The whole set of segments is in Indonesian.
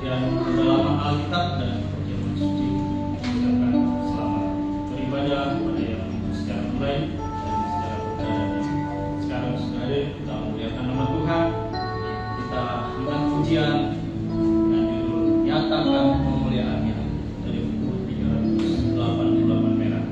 dan pendalaman Alkitab dan perjamuan suci mengucapkan selamat beribadah kepada yang secara online dan secara berada. Sekarang sudah hadir, kita memuliakan nama Tuhan. Kita dengan pujian dan judul nyatakan kemuliaan-Nya dari buku 388 merah.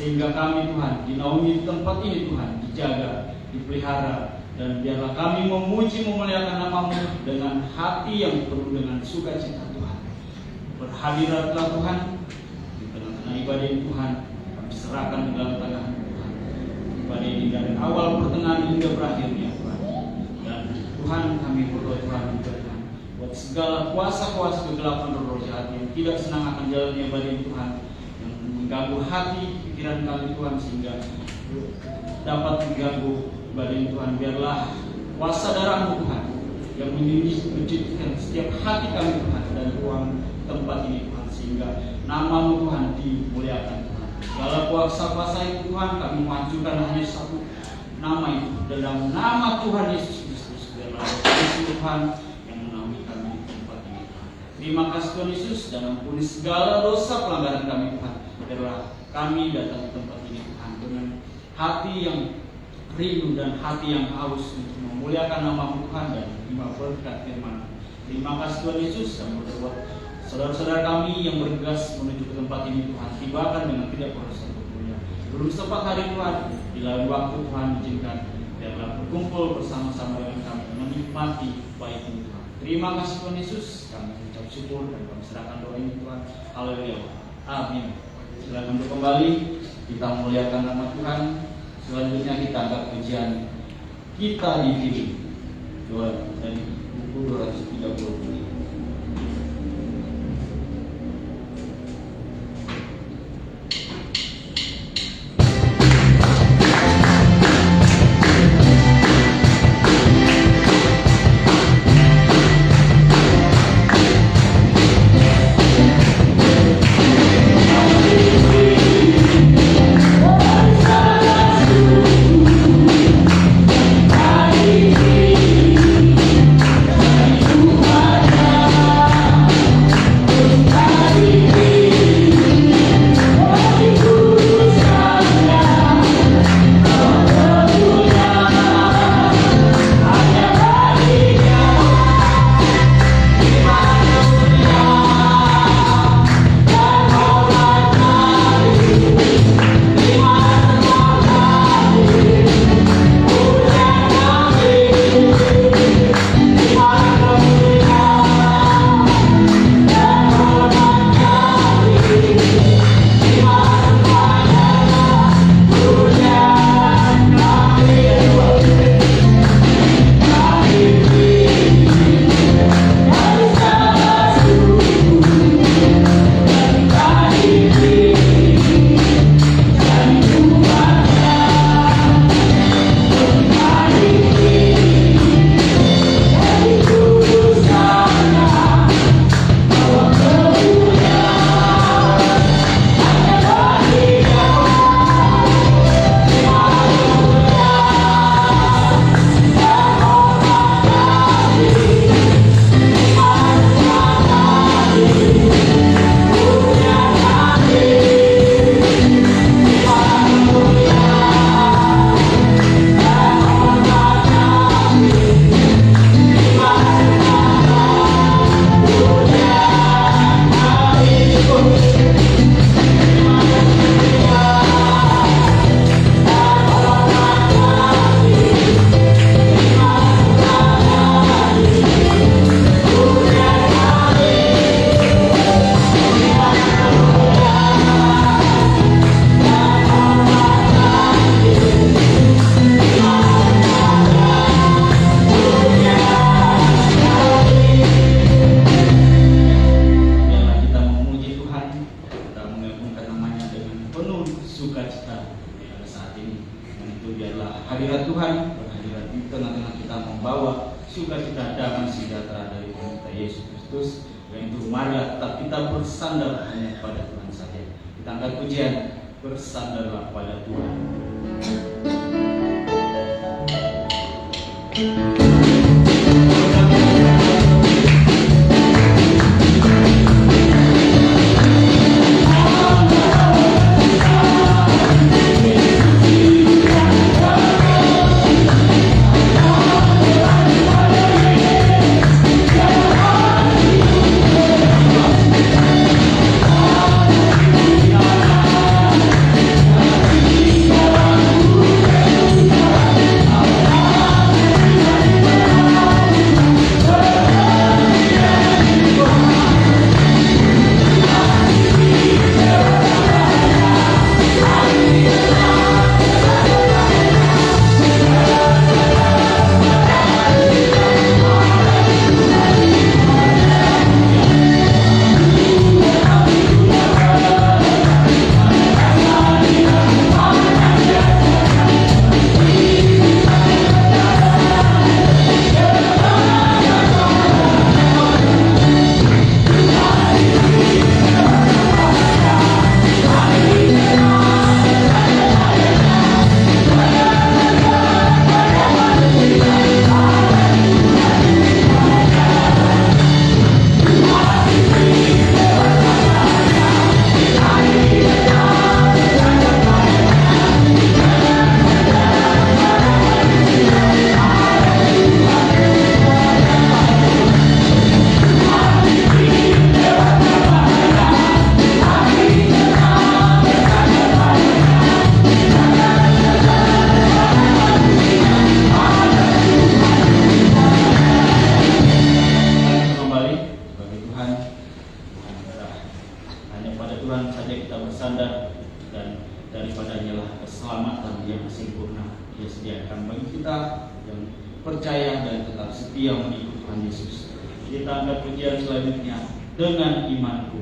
Sehingga kami Tuhan dinaungi tempat ini Tuhan, dijaga, dipelihara, dan biarlah kami memuji memuliakan nama-Mu dengan hati yang penuh dengan sukacita Tuhan. Berhadiratlah Tuhan di tengah-tengah ibadah ini Tuhan, kami serahkan ke dalam tangan Tuhan. Ibadah ini dari awal pertengahan hingga berakhirnya Tuhan. Dan Tuhan kami berdoa Tuhan juga Tuhan, buat segala kuasa-kuasa kegelapan roh jahat yang tidak senang akan jalannya ibadah ini Tuhan, yang mengganggu hati pikiran kami Tuhan sehingga dapat mengganggu ibadah Tuhan. Biarlah kuasa darah-Mu Tuhan yang menyucikan setiap hati kami Tuhan dan ruang tempat ini Tuhan, sehingga nama-Mu Tuhan dimuliakan Tuhan. Segala kuasa-kuasa itu Tuhan kami mengajukan hanya satu nama itu, dalam nama Tuhan Yesus Kristus. Biarlah Yesus Tuhan yang menaungi kami di tempat ini Tuhan. Terima kasih Tuhan Yesus, dan ampuni segala dosa pelanggaran kami Tuhan. Biarlah kami datang ke tempat ini Tuhan dengan hati yang rindu dan hati yang haus untuk memuliakan nama Tuhan dan menerima berkat firman. Terima kasih Tuhan Yesus, dan berbuat saudara-saudara kami yang bergegas menuju ke tempat ini Tuhan, tibakan dengan tidak proses berkuliah. Belum sempat hari Tuhan, di lain waktu Tuhan izinkan, biarlah berkumpul bersama-sama dengan kami menikmati baik ini Tuhan. Terima kasih Tuhan Yesus, kami ucap syukur dan kami serahkan doa ini Tuhan. Haleluya. Amin. Silakan untuk kembali, kita muliakan nama Tuhan. Selanjutnya kita angkat pujian Kita Dipilih dari buku 230. Bersandarlah pada Tuhan. percaya dan tetap setia mengikut Tuhan Yesus. Kita angkat pujian selanjutnya dengan imanku.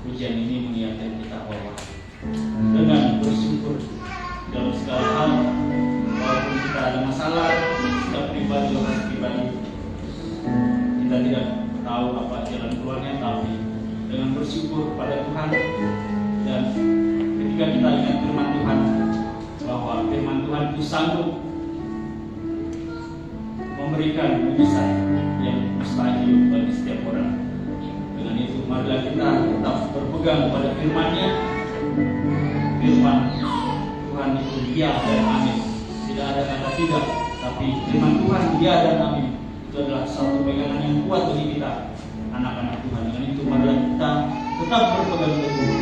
Pujian ini mengingatkan kita bahwa dengan bersyukur dalam segala hal, walaupun kita ada masalah, setiap pribadi, kita tidak tahu apa jalan keluarnya, tapi dengan bersyukur pada Tuhan, dan ketika kita ingat firman Tuhan, bahwa firman Tuhan itu sanggup memberikan mujizat yang mustahil bagi setiap orang. Dengan itu, marilah kita tetap berpegang pada firman-Nya. Firman Tuhan itu ya dan amin. Tidak ada kata tidak, tapi firman Tuhan ya dan amin itu adalah satu pegangan yang kuat bagi kita, anak-anak Tuhan. Dengan itu, marilah kita tetap berpegang teguh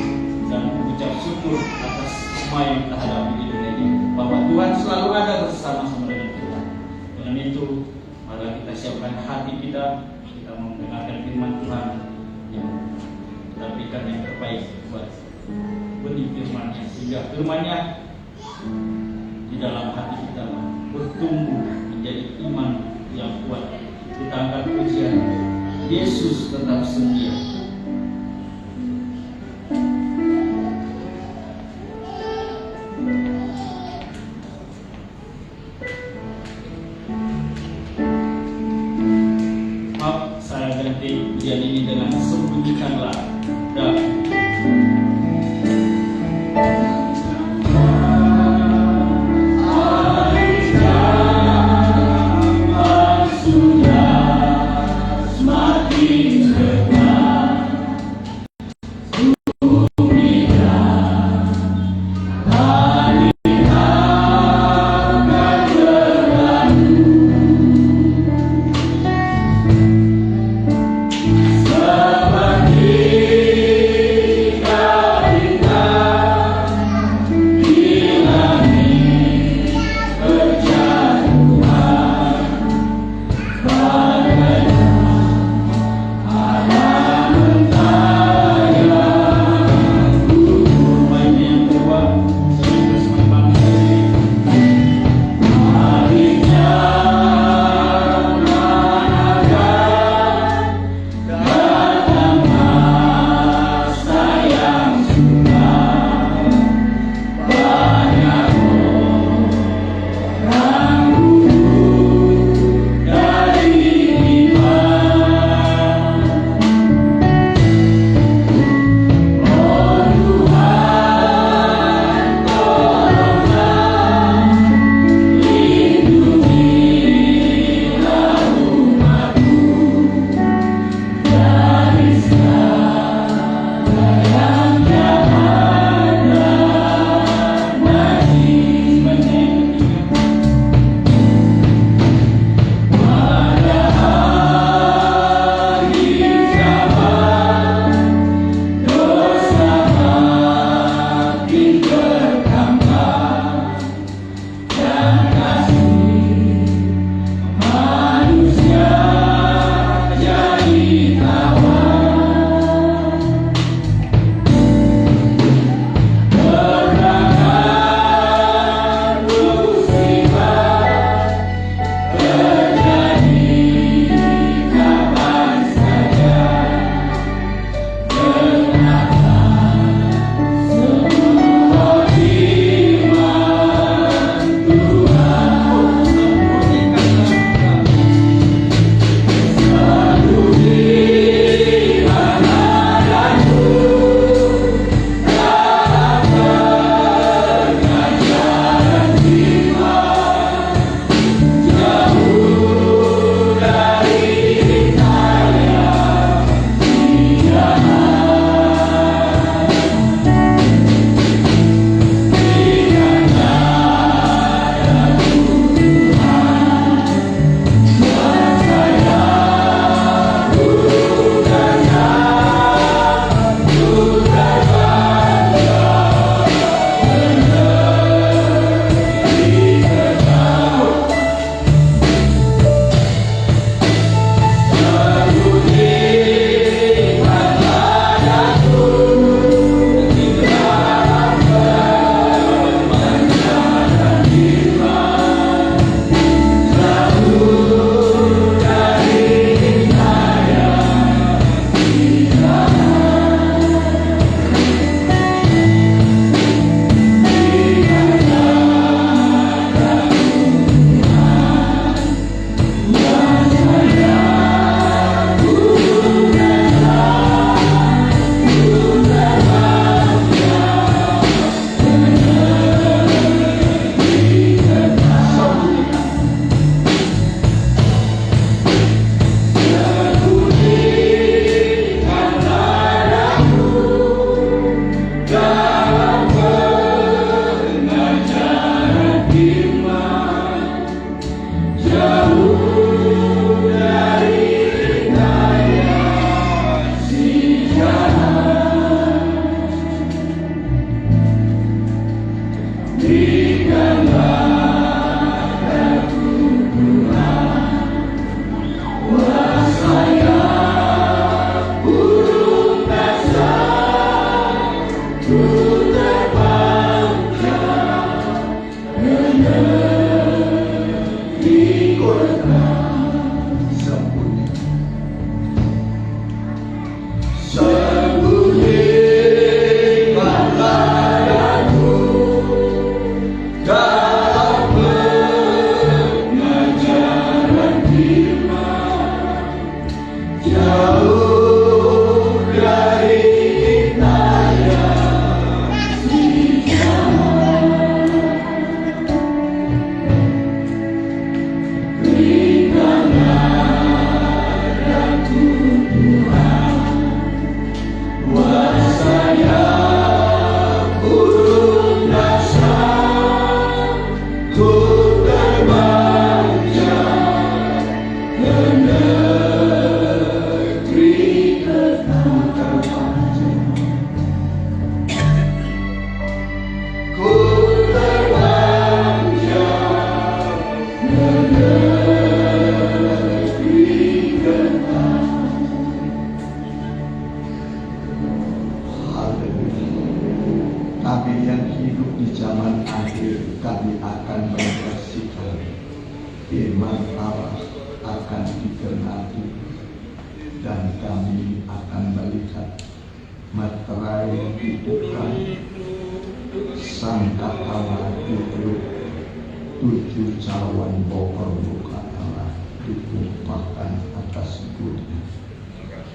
dan mengucap syukur atas semua yang kita hadapi di dunia ini, bahwa Tuhan selalu ada bersama-sama dengan kita. Dengan itu, marilah kita siapkan hati kita mendengarkan firman Tuhan, yang kita berikan yang terbaik buat benih firman-Nya, sehingga firman-Nya di dalam hati kita bertumbuh menjadi iman yang kuat. Kita angkat pujian Yesus tetap setia. Maaf, saya ganti pujian ini dengan sembunyikanlah dalam. Semakin dekat,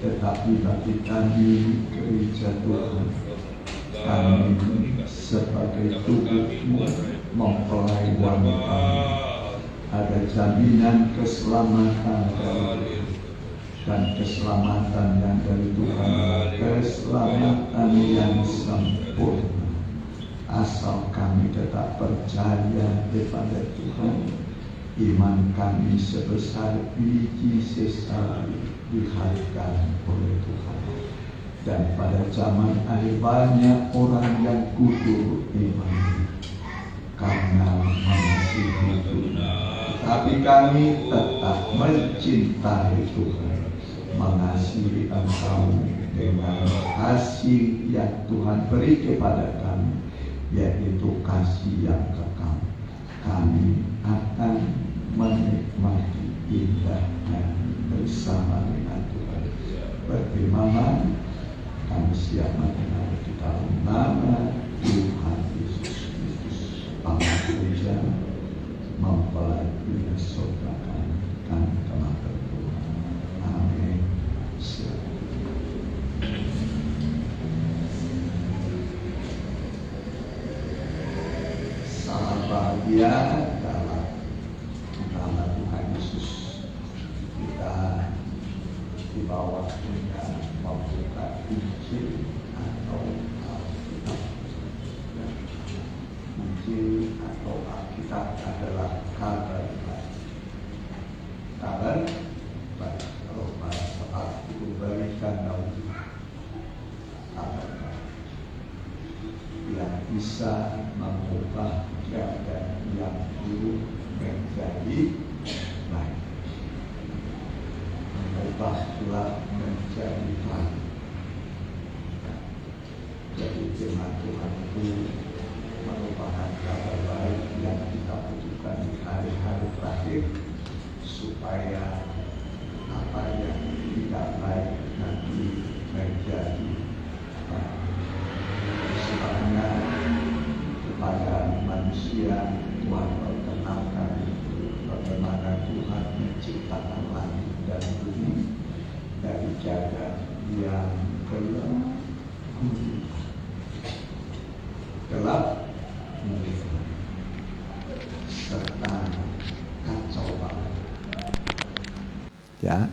Tetapi bagi kami gereja Tuhan, kami sebagai tubuhmu mempelai wanita, ada jaminan keselamatan dari Tuhan. Dan keselamatan yang dari Tuhan, keselamatan yang sempurna. Asal kami tetap percaya kepada Tuhan, iman kami sebesar biji sesari dihargai oleh Tuhan. Dan pada zaman akhir banyak orang yang gugur iman karena mengasihi Tuhan. Tapi kami tetap mencintai Tuhan, mengasihi Engkau dengan kasih yang Tuhan beri kepada kami, yaitu kasih yang kekal. Kami akan menikmati indahnya bersama dengan Tuhan. Berfirman, kami siap mendengar di dalam nama Tuhan Yesus Kristus, Allah Gereja mempelai saudara kami telah berdoa. Amin. Salam bahagia dalam nama Tuhan Yesus. Kita di bawah kita membuka Injil atau Alkitab. Injil atau Alkitab adalah kabar baik. Kabar baik. Kalau bahasa Alkitab berikan daun kabar baik yang bisa mengubah keadaan yang buruk menjadi baik, mengubah gelap menjadi terang. Jadi firman Tuhan itu merupakan kabar baik yang kita butuhkan di hari-hari terakhir, supaya apa yang tidak baik nanti menjadi baik. Sebabnya kepada manusia Tuhan perkenalkan bagaimana Tuhan menciptakan langit dan bumi dari jagat yang gelap serta kacau balau, ya,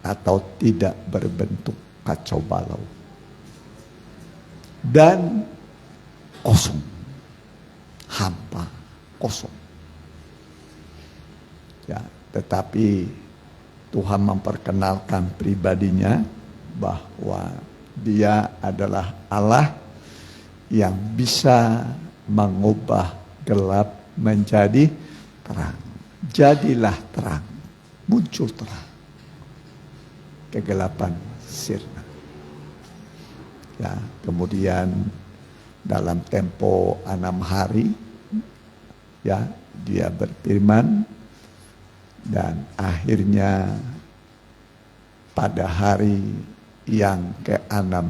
atau tidak berbentuk kacau balau dan kosong, hampa, kosong. Ya, tetapi Tuhan memperkenalkan pribadinya bahwa Dia adalah Allah yang bisa mengubah gelap menjadi terang. Jadilah terang, muncul terang. Kegelapan sirna. Ya, kemudian dalam tempo 6 hari, ya, dia berfirman, dan akhirnya pada hari yang ke-6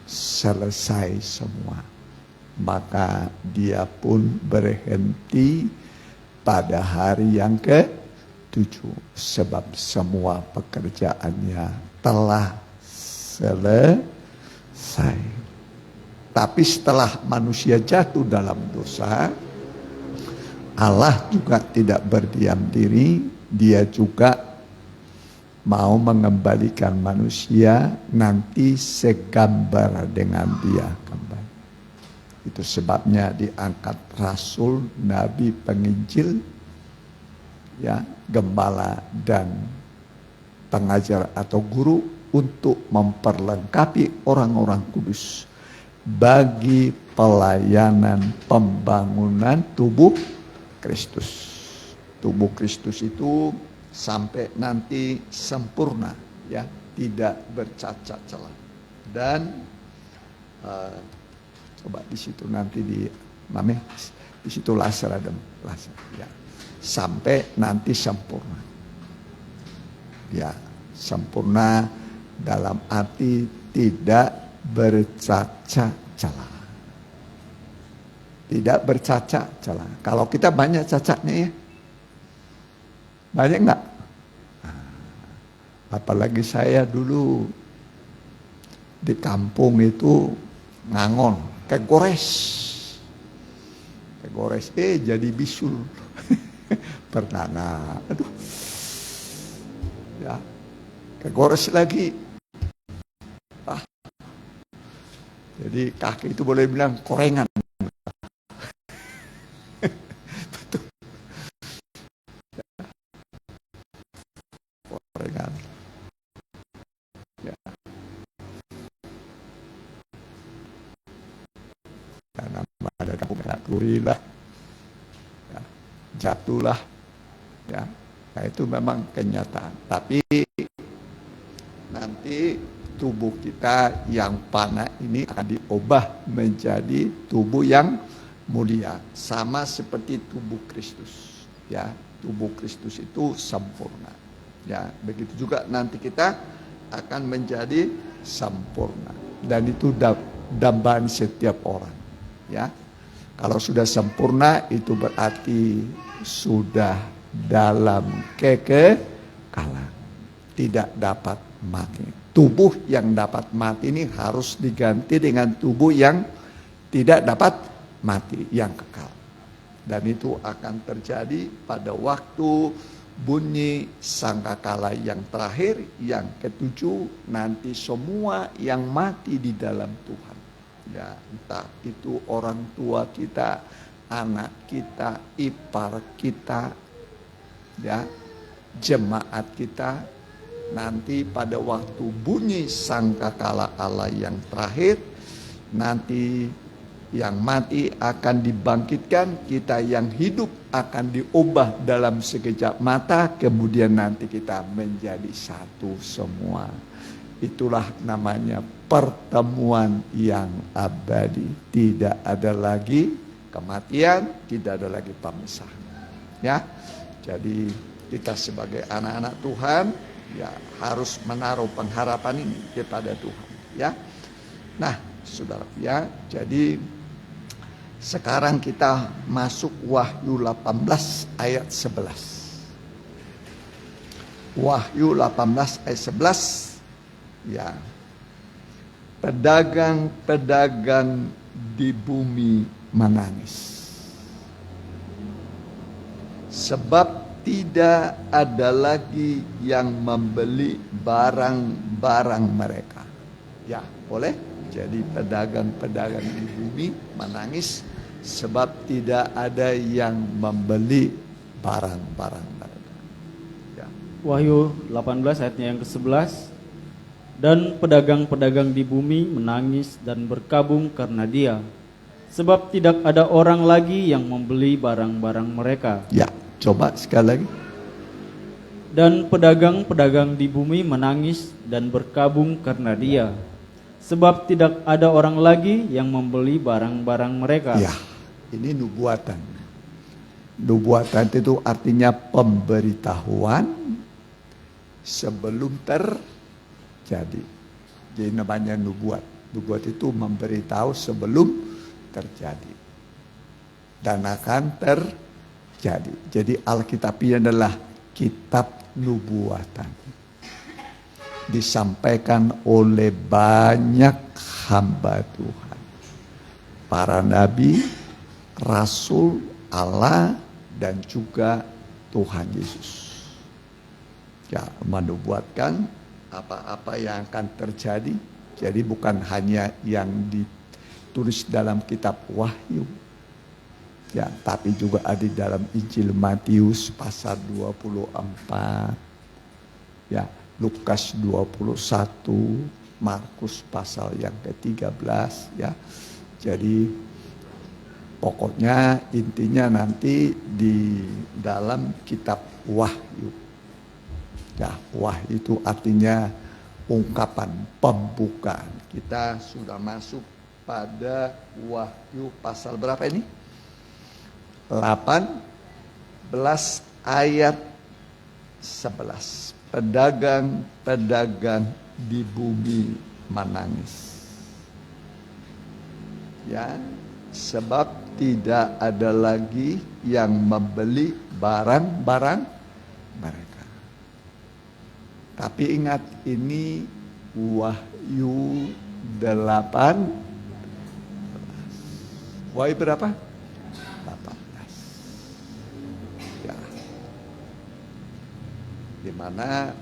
selesai semua. Maka dia pun berhenti pada hari yang ke-7. Sebab semua pekerjaannya telah selesai. Tapi setelah manusia jatuh dalam dosa, Allah juga tidak berdiam diri. Dia juga mau mengembalikan manusia nanti segambar dengan dia kembali. Itu sebabnya diangkat rasul, nabi, penginjil, ya, gembala dan pengajar atau guru untuk memperlengkapi orang-orang kudus bagi pelayanan pembangunan tubuh Kristus. Tubuh Kristus itu sampai nanti sempurna, ya, tidak bercacat celah. Dan coba di situ nanti di situ laser ada laser, ya, sampai nanti sempurna, ya, sempurna dalam arti tidak bercacat celah, tidak bercacat celah. Kalau kita banyak cacatnya, ya, banyak enggak? Apalagi saya dulu di kampung itu ngangon, kegores, jadi bisul. Pernah, aduh, ya, kegores lagi. Jadi kaki itu boleh bilang korengan. Betul. Korengan. Ya. Karena ada kampung lah, ya, jatuhlah, ya. Nah, itu memang kenyataan. Tapi nanti tubuh kita yang panah ini akan diubah menjadi tubuh yang mulia, sama seperti tubuh Kristus, ya. Tubuh Kristus itu sempurna, ya. Begitu juga nanti kita akan menjadi sempurna, dan itu dambaan setiap orang, ya. Kalau sudah sempurna itu berarti sudah dalam kekekalan, tidak dapat mati. Tubuh yang dapat mati ini harus diganti dengan tubuh yang tidak dapat mati, yang kekal. Dan itu akan terjadi pada waktu bunyi sangkakala yang terakhir, yang ke-7, nanti semua yang mati di dalam Tuhan, ya, entah itu orang tua kita, anak kita, ipar kita, ya, jemaat kita. Nanti pada waktu bunyi sangkakala Allah yang terakhir, nanti yang mati akan dibangkitkan, kita yang hidup akan diubah dalam sekejap mata, kemudian nanti kita menjadi satu semua. Itulah namanya pertemuan yang abadi. Tidak ada lagi kematian, tidak ada lagi pemisahan, ya. Jadi kita sebagai anak-anak Tuhan, ya, harus menaruh pengharapan ini kepada Tuhan, ya. Nah, saudara, ya, jadi sekarang kita masuk Wahyu 18 ayat 11. Wahyu 18 ayat 11, ya. Pedagang-pedagang di bumi menangis, sebab tidak ada lagi yang membeli barang-barang mereka. Ya, boleh. Jadi pedagang-pedagang di bumi menangis sebab tidak ada yang membeli barang-barang mereka. Ya. Wahyu 18 ayatnya yang ke-11. Dan pedagang-pedagang di bumi menangis dan berkabung karena dia, sebab tidak ada orang lagi yang membeli barang-barang mereka. Ya, coba sekali lagi. Dan pedagang-pedagang di bumi menangis dan berkabung karena dia, sebab tidak ada orang lagi yang membeli barang-barang mereka. Ya, ini nubuatan. Nubuatan itu artinya pemberitahuan sebelum terjadi. Jadi namanya nubuat. Nubuat itu memberitahu sebelum terjadi dan akan terjadi. Jadi Alkitab ini adalah kitab nubuatan. Disampaikan oleh banyak hamba Tuhan. Para nabi, rasul Allah, dan juga Tuhan Yesus. Ya, menubuatkan apa-apa yang akan terjadi. Jadi bukan hanya yang ditulis dalam kitab Wahyu. Ya, tapi juga ada di dalam Injil Matius pasal 24. Ya, Lukas 21, Markus pasal yang ke-13 ya. Jadi pokoknya intinya nanti di dalam kitab Wahyu. Ya, Wahyu itu artinya ungkapan, pembukaan. Kita sudah masuk pada Wahyu pasal berapa ini? 18 ayat 11. Pedagang-pedagang di bumi menangis. Ya, sebab tidak ada lagi yang membeli barang-barang mereka. Tapi ingat, ini Wahyu 8. Wahyu berapa? 18. Ya. Di mana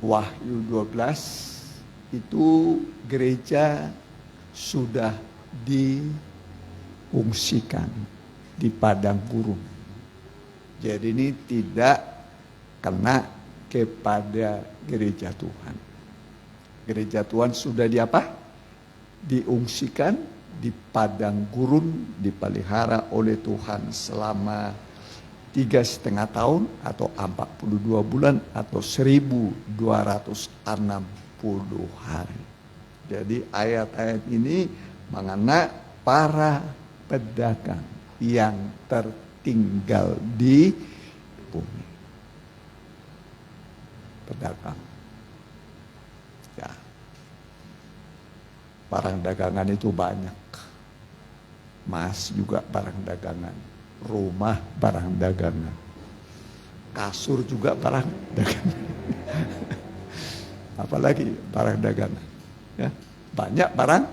Wahyu 12 itu gereja sudah diungsikan di padang gurun. Jadi ini tidak kena kepada gereja Tuhan. Gereja Tuhan sudah diungsikan di padang gurun, dipelihara oleh Tuhan selama 3,5 tahun atau 42 bulan atau 1260 hari. Jadi ayat-ayat ini mengenai para pedagang yang tertinggal di bumi. Pedagang. Ya. Barang dagangan itu banyak. Emas juga barang dagangan. Rumah barang dagangan. Kasur juga barang dagangan. Apalagi barang dagangan. Ya, banyak barang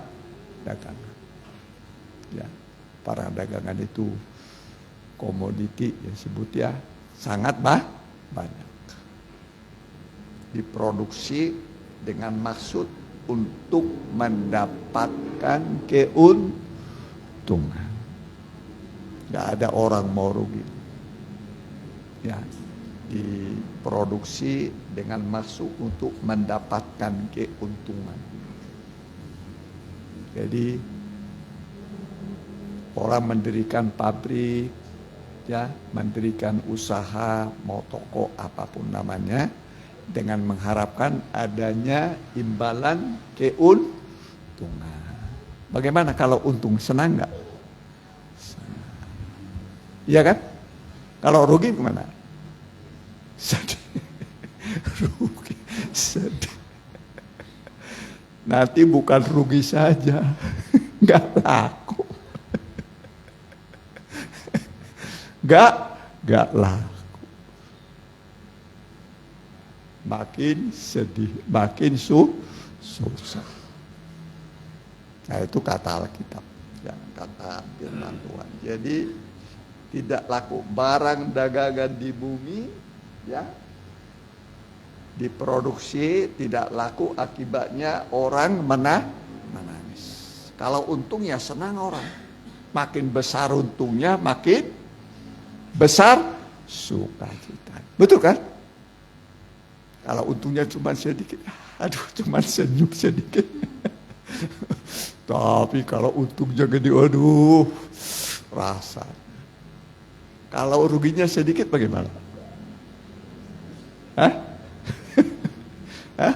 dagangan. Ya, barang dagangan itu komoditi yang sebut ya sangat banyak. Diproduksi dengan maksud untuk mendapatkan keuntungan. Gak ada orang mau rugi. Ya, diproduksi dengan maksud untuk mendapatkan keuntungan. Jadi orang mendirikan pabrik, ya, mendirikan usaha, mau toko apapun namanya, dengan mengharapkan adanya imbalan keuntungan. Bagaimana kalau untung? Senang nggak? Iya kan? Kalau rugi kemana? Sedih. Rugi, sedih. Nanti bukan rugi saja, nggak laku. Nggak laku. Makin sedih, makin susah. Nah itu kata Alkitab, ya, kata firman Tuhan. Jadi tidak laku barang dagangan di bumi, ya, diproduksi tidak laku, akibatnya orang menangis. Kalau untung ya senang orang. Makin besar untungnya, makin besar sukacita. Betul kan? Kalau untungnya cuma sedikit, aduh cuma senyum sedikit. Tapi kalau untungnya gede, waduh, rasa. Kalau ruginya sedikit bagaimana? Hah? Hah?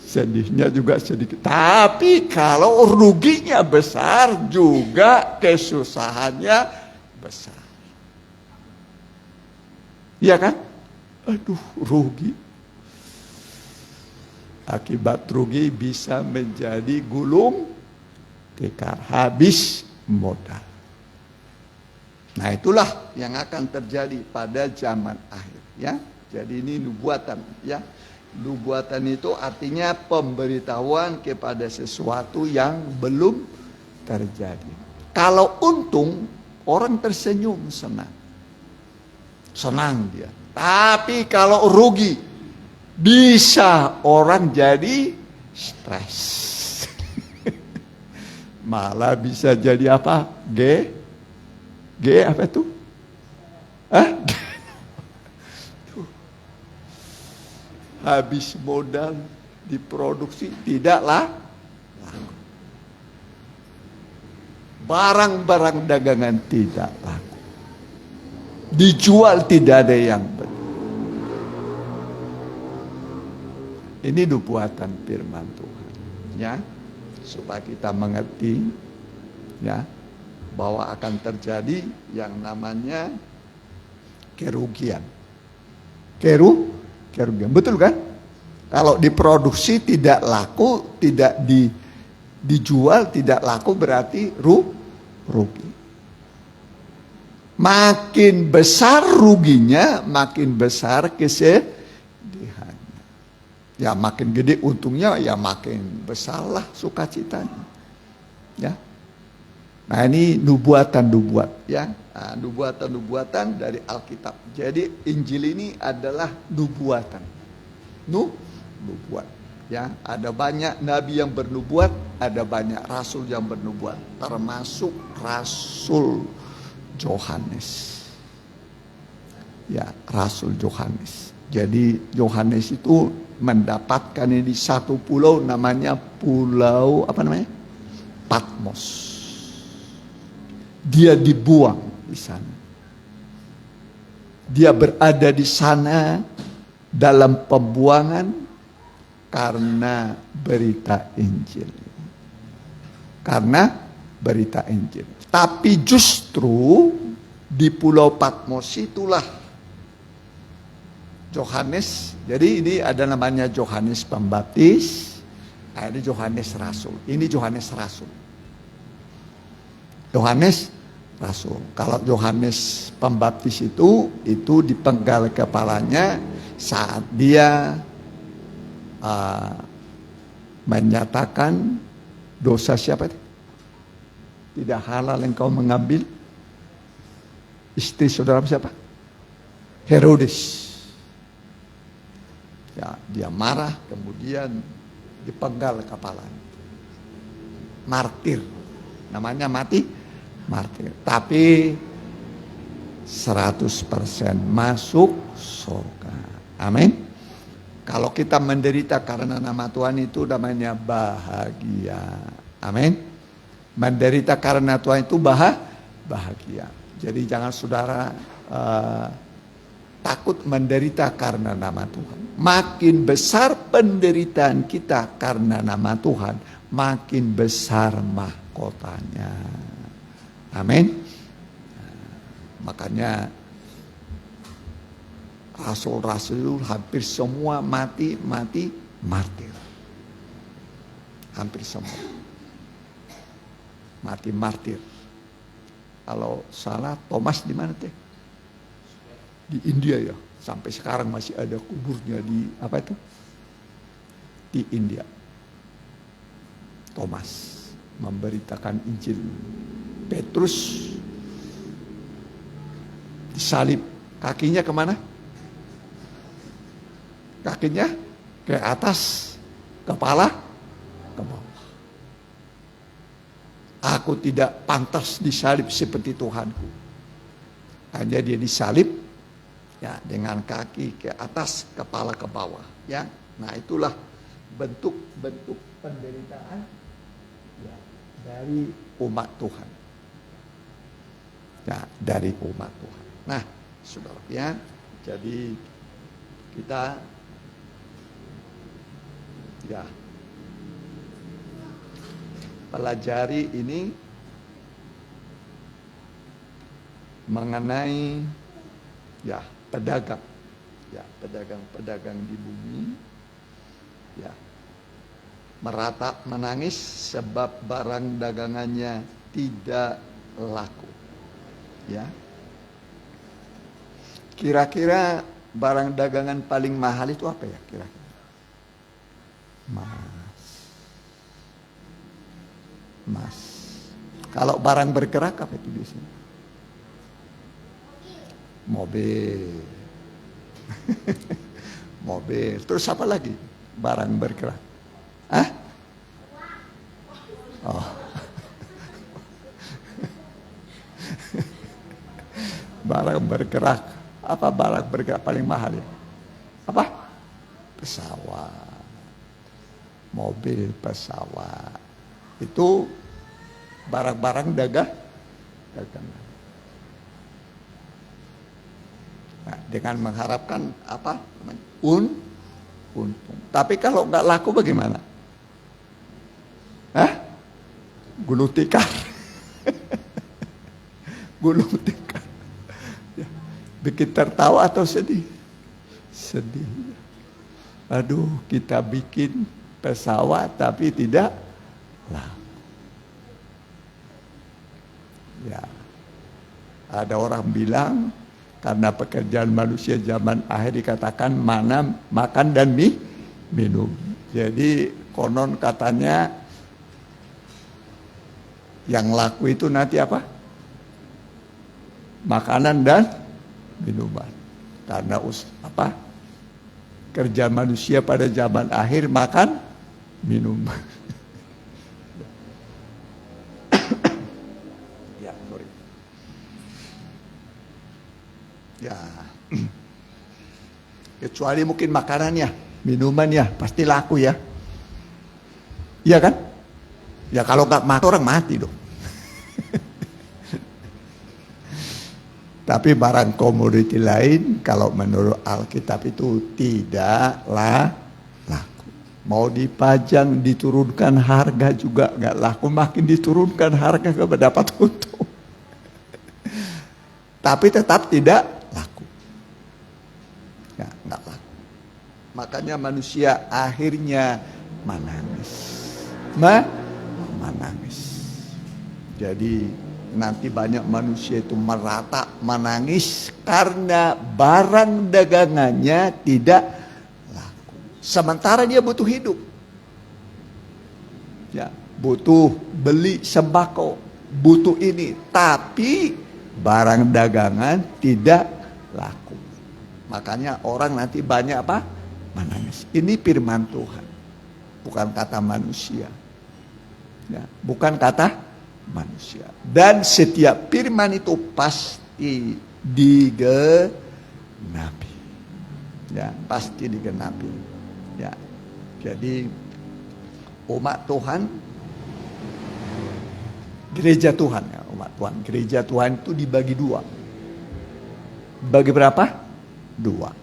Sedihnya juga sedikit. Tapi kalau ruginya besar juga kesusahannya besar. Iya kan? Aduh, rugi. Akibat rugi bisa menjadi gulung tikar, habis modal. Nah, itulah yang akan terjadi pada zaman akhir, ya. Jadi ini nubuatan, ya. Nubuatan itu artinya pemberitahuan kepada sesuatu yang belum terjadi. Kalau untung, orang tersenyum, senang. Senang dia. Tapi kalau rugi, bisa orang jadi stres. Malah bisa jadi apa? G apa itu? Hah? Habis modal diproduksi tidaklah laku. Barang-barang dagangan tidak laku. Dijual tidak ada yang beli. Ini nubuatan firman Tuhan, ya, supaya kita mengerti, ya, bahwa akan terjadi yang namanya kerugian. Kerugian, betul kan? Kalau diproduksi tidak laku, tidak dijual, tidak laku berarti rugi. Makin besar ruginya, makin besar kesedihannya. Ya makin gede untungnya, ya makin besarlah sukacitanya. Ya. Nah ini nubuatan-nubuat, ya. Nah, nubuatan-nubuatan dari Alkitab. Jadi Injil ini adalah nubuatan. Nubuat. Ya, ada banyak nabi yang bernubuat, ada banyak rasul yang bernubuat, termasuk Rasul Yohanes. Ya, Rasul Yohanes. Jadi Yohanes itu mendapatkan ini satu pulau namanya pulau apa namanya? Patmos. Dia dibuang di sana. Dia berada di sana dalam pembuangan karena berita Injil. Karena berita Injil. Tapi justru di Pulau Patmos itulah Yohanes. Jadi ini ada namanya Yohanes Pembaptis, ada Yohanes Rasul. Ini Yohanes Rasul. Yohanes Rasul. Kalau Yohanes Pembaptis itu dipenggal kepalanya saat dia menyatakan dosa siapa itu? Tidak halal engkau mengambil istri saudara siapa? Herodes. Ya, dia marah kemudian dipenggal kepalanya. Martir. Namanya martir. Tapi 100% masuk surga. Amin. Kalau kita menderita karena nama Tuhan itu namanya bahagia. Amin. Menderita karena Tuhan itu bahagia. Jadi jangan saudara takut menderita karena nama Tuhan. Makin besar penderitaan kita karena nama Tuhan, makin besar mahkotanya. Amin. Makanya rasul-rasul itu hampir semua mati martir. Hampir semua mati martir. Kalau salah Thomas di mana teh? Di India ya. Sampai sekarang masih ada kuburnya di apa itu? Di India. Thomas memberitakan Injil. Petrus disalib. Kakinya kemana? Kakinya ke atas, kepala ke bawah. Aku tidak pantas disalib seperti Tuhanku. Hanya dia disalib ya dengan kaki ke atas, kepala ke bawah. Ya, nah itulah bentuk-bentuk penderitaan dari umat Tuhan. Ya, dari umat Tuhan. Nah, saudara ya, jadi kita ya pelajari ini mengenai ya pedagang, ya pedagang-pedagang di bumi, ya meratap menangis sebab barang dagangannya tidak laku. Ya, kira-kira barang dagangan paling mahal itu apa ya kira-kira? Mas. Kalau barang bergerak apa itu biasanya? Mobil. Mobil. Terus apa lagi? Barang bergerak. Hah? Oh. Barang bergerak. Apa barang bergerak paling mahal ya? Apa? Pesawat. Mobil, pesawat. Itu barang-barang dagangan. Nah, dengan mengharapkan apa? Untung. Tapi kalau nggak laku bagaimana? Hah? Gulung tikar. Gulung tikar. Ya. Bikin tertawa atau sedih? Sedih. Aduh, kita bikin pesawat tapi tidak laku. Ya. Ada orang bilang karena pekerjaan manusia zaman akhir dikatakan mana makan dan minum. Jadi konon katanya yang laku itu nanti apa? Makanan dan minuman. Karena apa? Kerja manusia pada zaman akhir makan, minum. Ya, sorry. Ya. Kecuali mungkin makanannya, minumannya pasti laku ya. Iya kan? Ya kalau nggak mati orang mati dong. Tapi barang komoditi lain kalau menurut Alkitab itu tidaklah laku. Mau dipajang, diturunkan harga juga nggak laku. Makin diturunkan harga nggak dapat untung. Tapi tetap tidak laku. Ya, nggak laku. Makanya manusia akhirnya menangis. Menangis. Jadi nanti banyak manusia itu merata menangis karena barang dagangannya tidak laku. Sementara dia butuh hidup. Ya, butuh beli sembako, butuh ini, tapi barang dagangan tidak laku. Makanya orang nanti banyak apa? Menangis. Ini firman Tuhan. Bukan kata manusia. Ya, bukan kata manusia. Dan setiap firman itu pasti digenapi. Ya, pasti digenapi. Ya. Jadi umat Tuhan, gereja Tuhan ya, umat Tuhan. Gereja Tuhan itu dibagi dua. Bagi berapa? Dua.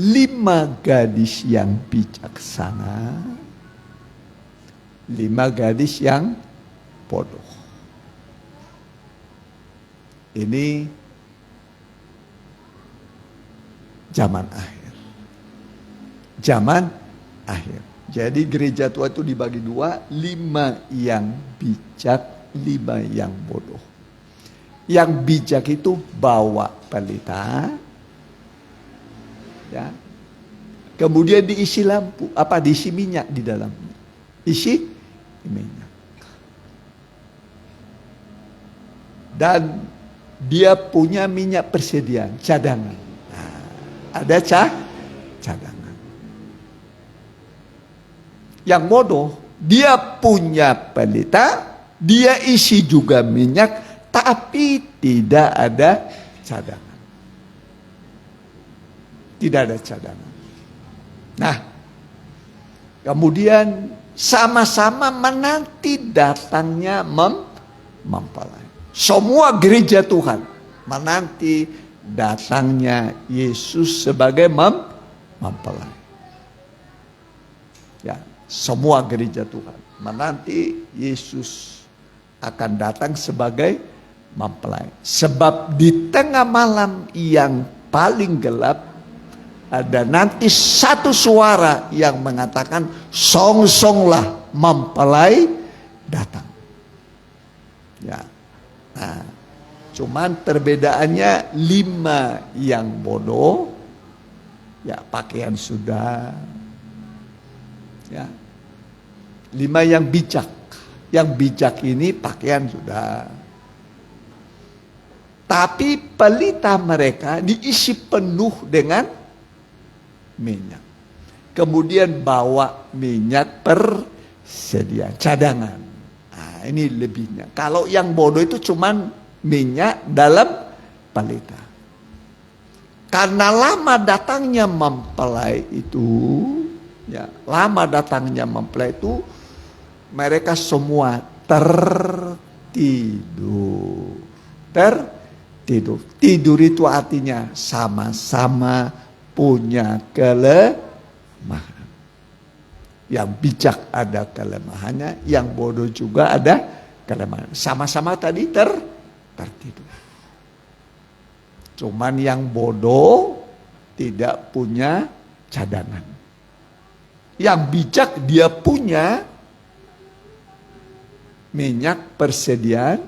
5 gadis yang bijaksana, 5 gadis yang bodoh. Ini zaman akhir. Zaman akhir. Jadi gereja Tuhan itu dibagi dua, 5 yang bijak, 5 yang bodoh. Yang bijak itu bawa pelita, ya. Kemudian diisi lampu, diisi minyak di dalamnya. Isi minyak. Dan dia punya minyak persediaan, cadangan. Nah, ada cadangan. Yang bodoh, dia punya pelita, dia isi juga minyak, tapi tidak ada cadangan. Tidak ada cadangan. Nah, kemudian sama-sama menanti datangnya mempelai. Semua gereja Tuhan menanti datangnya Yesus sebagai mempelai. Ya, semua gereja Tuhan menanti Yesus akan datang sebagai mempelai. Sebab di tengah malam yang paling gelap ada nanti satu suara yang mengatakan, song-songlah mempelai datang. Ya. Nah, cuman perbedaannya 5 yang bodoh, ya pakaian sudah, ya 5 yang bijak. Yang bijak ini pakaian sudah. Tapi pelita mereka diisi penuh dengan minyak. Kemudian bawa minyak persediaan, cadangan. Nah, ini lebihnya. Kalau yang bodoh itu cuman minyak dalam pelita. Karena lama datangnya mempelai itu, ya, lama datangnya mempelai itu, mereka semua tertidur. Tidur itu artinya sama-sama punya kelemahan. Yang bijak ada kelemahannya, yang bodoh juga ada kelemahan. Sama-sama tadi tertidur. Cuman yang bodoh tidak punya cadangan. Yang bijak dia punya minyak persediaan,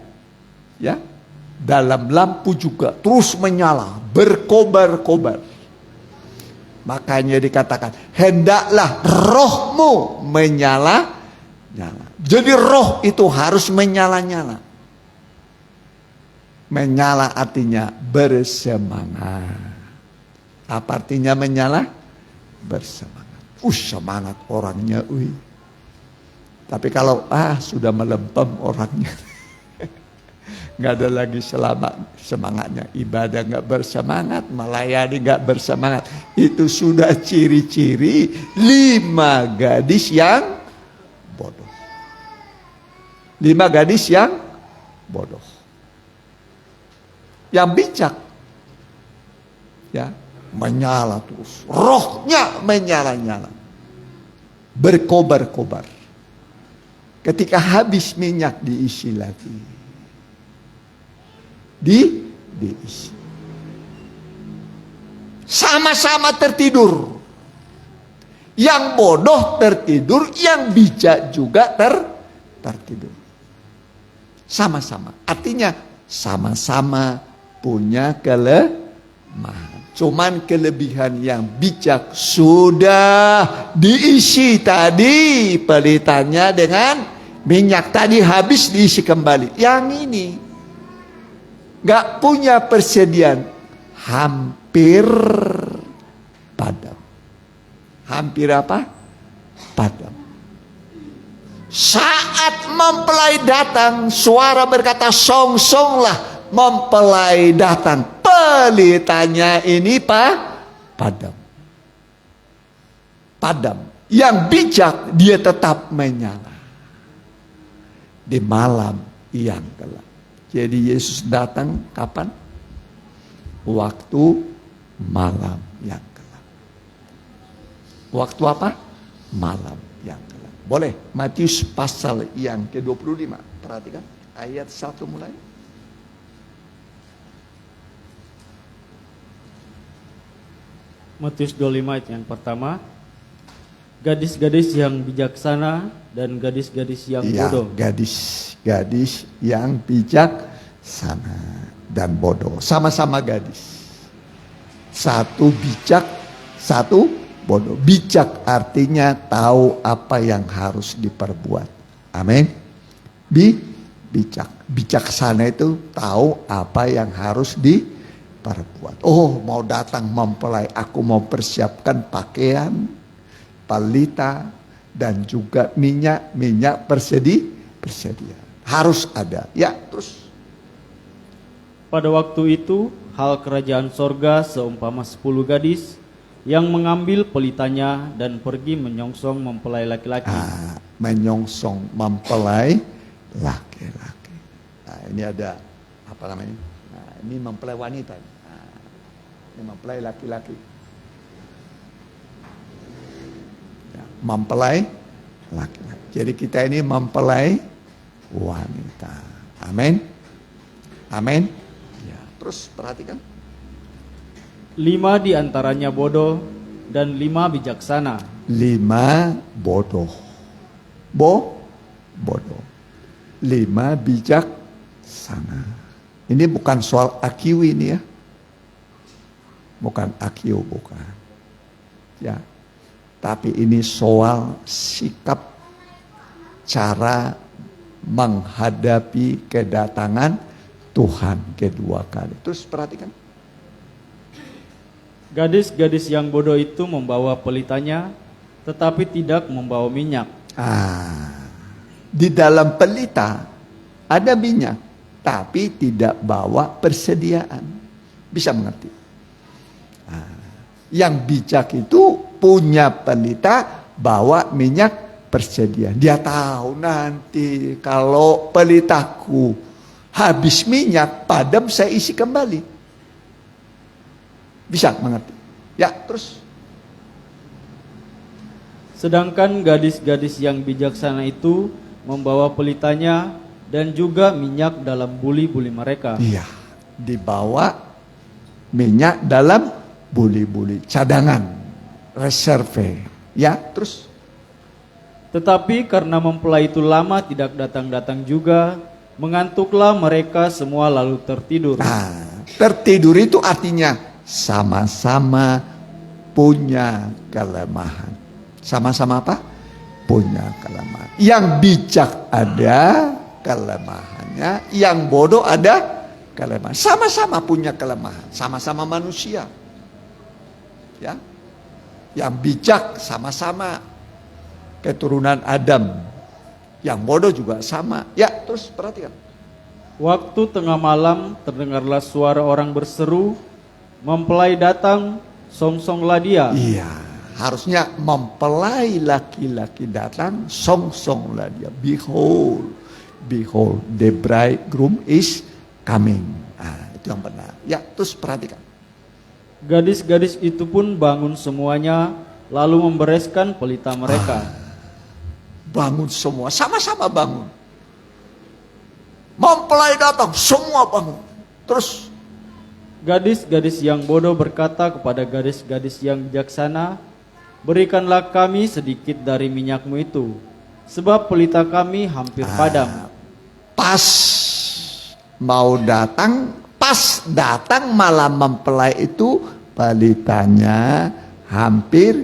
ya, dalam lampu juga terus menyala, berkobar-kobar. Makanya dikatakan, hendaklah rohmu menyala-nyala. Jadi roh itu harus menyala-nyala. Menyala artinya bersemangat. Apa artinya menyala? Bersemangat. Semangat orangnya. Tapi kalau sudah melempem orangnya, nggak ada lagi semangatnya. Ibadah nggak bersemangat, melayani nggak bersemangat. Itu sudah ciri-ciri 5 gadis yang bodoh. 5 gadis yang bodoh. Yang bijak, ya, menyala terus. Rohnya menyala-nyala, berkobar-kobar. Ketika habis minyak diisi lagi. Diisi. Sama-sama tertidur. Yang bodoh tertidur, yang bijak juga tertidur. Sama-sama. Artinya sama-sama punya kelemahan. Cuman kelebihan yang bijak sudah diisi tadi pelitanya dengan minyak, tadi habis diisi kembali. Yang ini gak punya persediaan, hampir padam. Hampir apa? Padam. Saat mempelai datang, suara berkata, song-songlah mempelai datang. Pelitanya ini padam. Padam. Yang bijak dia tetap menyala di malam yang gelap. Jadi Yesus datang kapan? Waktu malam yang gelap. Waktu apa? Malam yang gelap. Boleh, Matius pasal yang ke-25. Perhatikan ayat 1 mulai. Matius 25 ayat yang pertama. Gadis-gadis yang bijaksana dan gadis-gadis yang bodoh. Gadis-gadis yang bijaksana dan bodoh. Sama-sama gadis. Satu bijak, satu bodoh. Bijak artinya tahu apa yang harus diperbuat. Amin. Bijak. Bijaksana itu tahu apa yang harus diperbuat. Oh, mau datang mempelai, aku mau persiapkan pakaian, pelita, dan juga minyak persediaan. Harus ada. Ya, terus. Pada waktu itu, hal kerajaan sorga seumpama 10 gadis yang mengambil pelitanya dan pergi menyongsong mempelai laki-laki. Menyongsong mempelai laki-laki. Nah, ini ada apa namanya? Nah, ini mempelai wanita. Nah, ini mempelai laki-laki. Ya, mempelai laki-laki. Jadi kita ini mempelai wanita. Amin. Amin. Ya, terus perhatikan. 5 diantaranya bodoh dan 5 bijaksana. 5 bodoh. Bodoh. 5 bijaksana. Ini bukan soal IQ ini ya. Bukan IQ, bukan. Ya. Tapi ini soal sikap, cara menghadapi kedatangan Tuhan kedua kali. Terus perhatikan. Gadis-gadis yang bodoh itu membawa pelitanya, tetapi tidak membawa minyak. Di dalam pelita ada minyak, tapi tidak bawa persediaan. Bisa mengerti? Yang bijak itu punya pelita, bawa minyak persediaan. Dia tahu nanti kalau pelitaku habis minyak, padam, saya isi kembali. Bisa mengerti? Ya, terus. Sedangkan gadis-gadis yang bijaksana itu membawa pelitanya dan juga minyak dalam buli-buli mereka. Iya, dibawa minyak dalam buli-buli, cadangan, reserve. Ya, terus. Tetapi karena mempelai itu lama tidak datang-datang juga, mengantuklah mereka semua lalu tertidur. Tertidur itu artinya sama-sama punya kelemahan. Sama-sama apa? Punya kelemahan. Yang bijak ada kelemahannya, yang bodoh ada kelemahan. Sama-sama punya kelemahan, sama-sama manusia. Ya. Yang bijak sama-sama keturunan Adam. Yang bodoh juga sama. Ya, terus perhatikan. Waktu tengah malam terdengarlah suara orang berseru, mempelai datang, songsonglah dia. Iya, harusnya mempelai laki-laki datang, songsonglah dia. Behold, behold, the bridegroom is coming. Itu yang benar. Ya, terus perhatikan. Gadis-gadis itu pun bangun semuanya, lalu membereskan pelita mereka. Bangun semua, sama-sama bangun. Mempelai datang, semua bangun. Terus Gadis-gadis yang bodoh berkata kepada gadis-gadis yang bijaksana, berikanlah kami sedikit dari minyakmu itu, sebab pelita kami hampir padam. Pas mau datang, pas datang malam mempelai itu, pelitanya hampir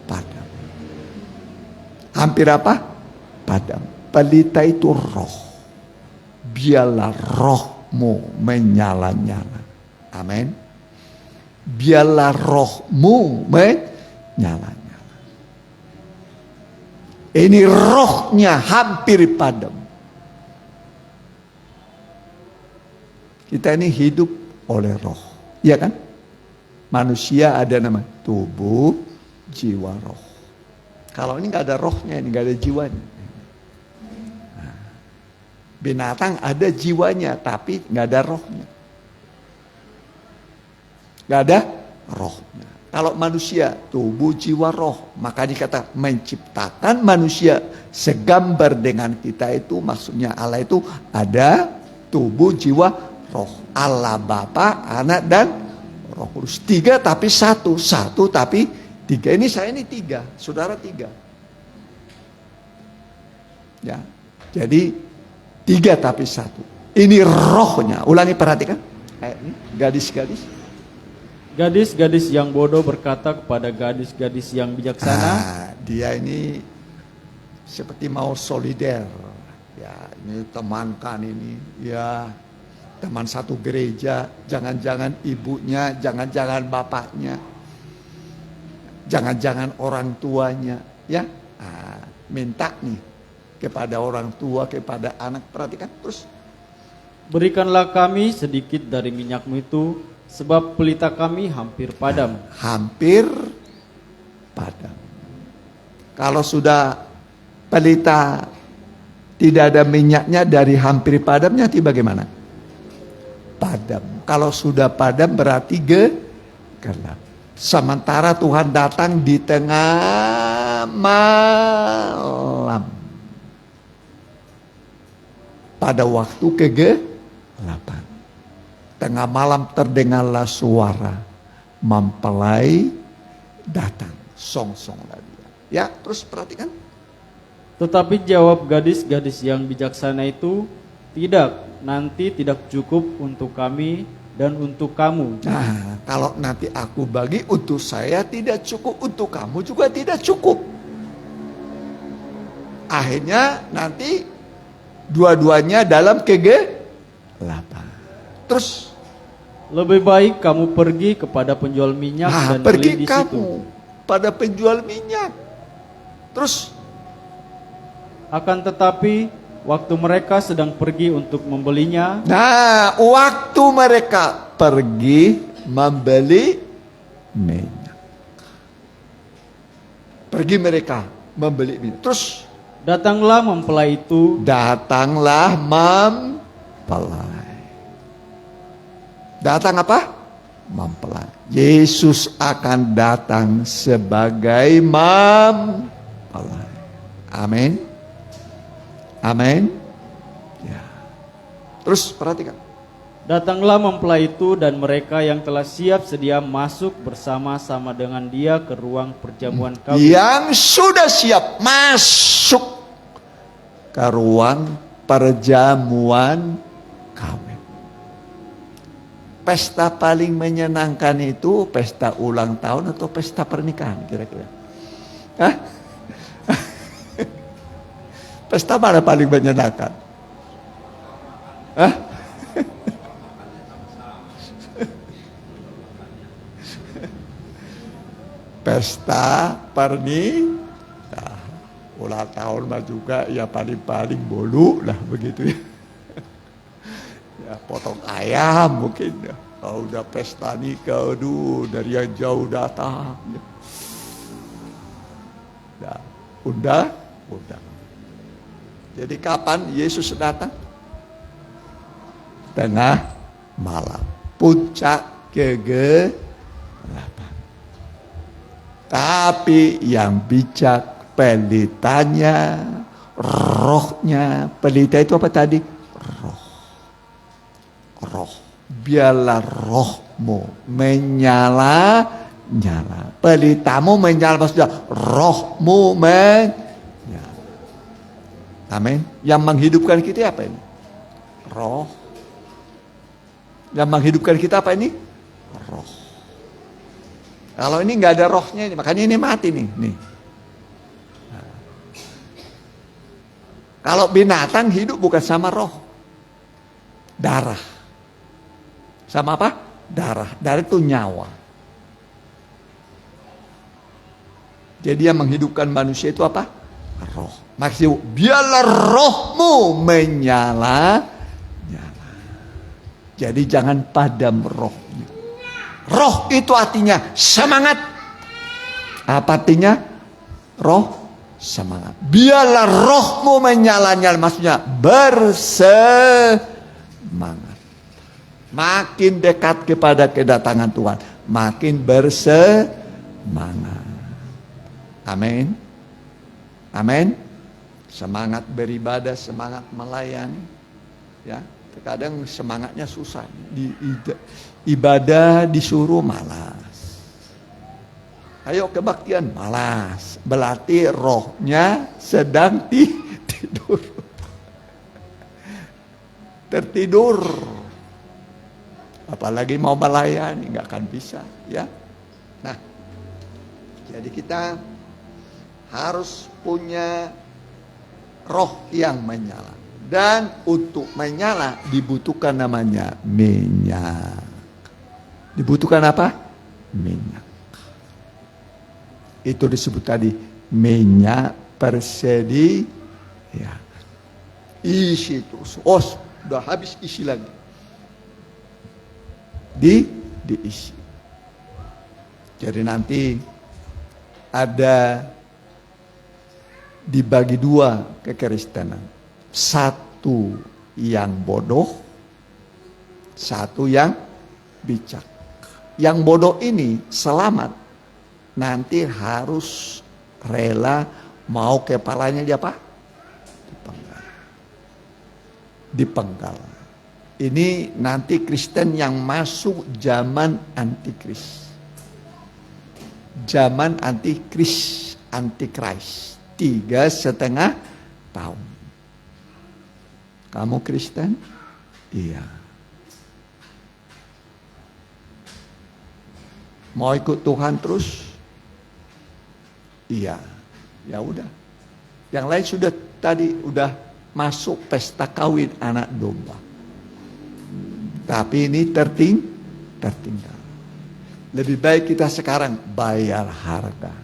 padam. Hampir apa? Padam. Pelita itu roh. Biarlah rohmu menyala-nyala. Amin. Biarlah rohmu menyala-nyala. Ini rohnya hampir padam. Kita ini hidup oleh roh. Iya kan? Manusia ada nama tubuh, jiwa, roh. Kalau ini gak ada rohnya, ini gak ada jiwanya. Binatang ada jiwanya, tapi gak ada rohnya. Gak ada rohnya. Kalau manusia, tubuh, jiwa, roh. Maka dikata menciptakan manusia segambar dengan kita itu, maksudnya Allah itu ada tubuh, jiwa, roh. Allah Bapa, Anak, dan Roh Kudus. 3 tapi 1. 1 tapi 3. Ini saya ini 3. Saudara 3. Ya. Jadi 3 tapi 1. Ini rohnya. Ulangi, perhatikan. Ini gadis-gadis. Gadis-gadis yang bodoh berkata kepada gadis-gadis yang bijaksana, dia ini seperti mau solider. Ya, ini temankan ini. Ya, teman satu gereja. Jangan-jangan ibunya, jangan-jangan bapaknya, jangan-jangan orang tuanya. Ya, minta nih kepada orang tua, kepada anak. Perhatikan terus. berikanlah kami sedikit dari minyakmu itu, sebab pelita kami hampir padam. Hampir Kalau sudah pelita tidak ada minyaknya, dari hampir padamnya nanti bagaimana? Padam. Kalau sudah padam berarti gelap. Sementara Tuhan datang di tengah malam. Pada waktu kegelapan. Tengah malam terdengarlah suara mempelai datang. Song-songlah dia. Ya, terus perhatikan. Tetapi jawab gadis-gadis yang bijaksana itu, tidak, nanti tidak cukup untuk kami dan untuk kamu. Nah, kalau nanti aku bagi untuk saya tidak cukup, untuk kamu juga tidak cukup. Akhirnya nanti dua-duanya dalam kegelapan. Terus Lebih baik kamu pergi kepada penjual minyak dan pergi beli di kamu situ. pada penjual minyak. Terus Akan tetapi waktu mereka sedang pergi untuk membelinya, nah, waktu mereka pergi membeli minyak. Pergi mereka membeli minyak. Terus datanglah mempelai itu. datanglah mempelai. Datang apa? Mempelai. Yesus akan datang sebagai mempelai. Amin. Amin. Ya. Terus perhatikan. Datanglah mempelai itu dan mereka yang telah siap sedia masuk bersama-sama dengan dia ke ruang perjamuan kawin. Yang sudah siap masuk ke ruang perjamuan kawin. Pesta paling menyenangkan itu pesta ulang tahun atau pesta pernikahan kira-kira? Hah? Pesta mana paling menyenangkan? Hah? Pesta pernikahan. Ulang tahun mah juga ya paling-paling bolu lah begitu ya. Ya potong ayam mungkin ya. Kalau udah pesta nikah, aduh dari yang jauh datang. Ya, undang. Jadi kapan Yesus datang? Tengah malam. Puncak kegelapan. Tapi yang bijak pelitanya, rohnya. Pelita itu apa tadi? Roh. Biarlah rohmu menyala. Pelitamu menyala, maksudnya rohmu menyala. Amin. Yang menghidupkan kita apa ini? Roh. Yang menghidupkan kita apa ini? Roh. Kalau ini nggak ada rohnya ini, makanya ini mati nih. Nah. Kalau binatang hidup bukan sama roh, darah. Sama apa? Darah. Darah itu nyawa. Jadi yang menghidupkan manusia itu apa? Roh. Maksudnya biarlah rohmu menyala. Jadi jangan padam rohnya. Roh itu artinya semangat. Apa artinya? Roh semangat. Biarlah rohmu menyala-nyala, maksudnya bersemangat. Makin dekat kepada kedatangan Tuhan, makin bersemangat. Amin. Amin. Semangat beribadah, semangat melayani. Ya, terkadang semangatnya susah. Di ibadah disuruh malas. Ayo kebaktian malas. Berarti rohnya sedang tidur. Tertidur. Apalagi mau melayani nggak akan bisa, ya. Nah, jadi kita harus punya roh yang menyala. Dan untuk menyala dibutuhkan namanya minyak. Dibutuhkan apa? Minyak. Itu disebut tadi minyak persedi. Ya. Isi terus. Oh, sudah habis isi lagi. Diisi. Jadi nanti ada dibagi dua kekristenan. Satu yang bodoh, satu yang bijak. Yang bodoh ini selamat, nanti harus rela mau kepalanya dia apa? Dipenggal. Ini nanti Kristen yang masuk zaman antikris. Zaman antikris, antikris. 3,5 tahun. Kamu Kristen? Iya. Mau ikut Tuhan terus? Iya. Ya udah. Yang lain sudah tadi udah masuk pesta kawin anak domba. Tapi ini tertinggal. Lebih baik kita sekarang bayar harga.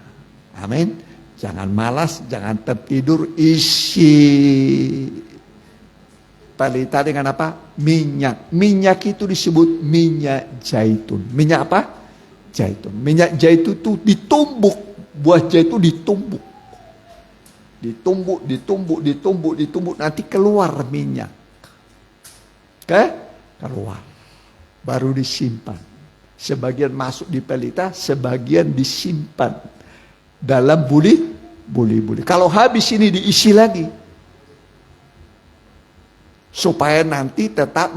Amin. Jangan malas, jangan tertidur, isi pelita dengan apa? Minyak. Minyak itu disebut minyak zaitun. Minyak apa? Zaitun. Minyak zaitun itu ditumbuk. Buah zaitun ditumbuk. Ditumbuk. Nanti keluar minyak. Oke? Keluar. Baru disimpan. Sebagian masuk di pelita, sebagian disimpan dalam buli. Kalau habis ini diisi lagi. Supaya nanti tetap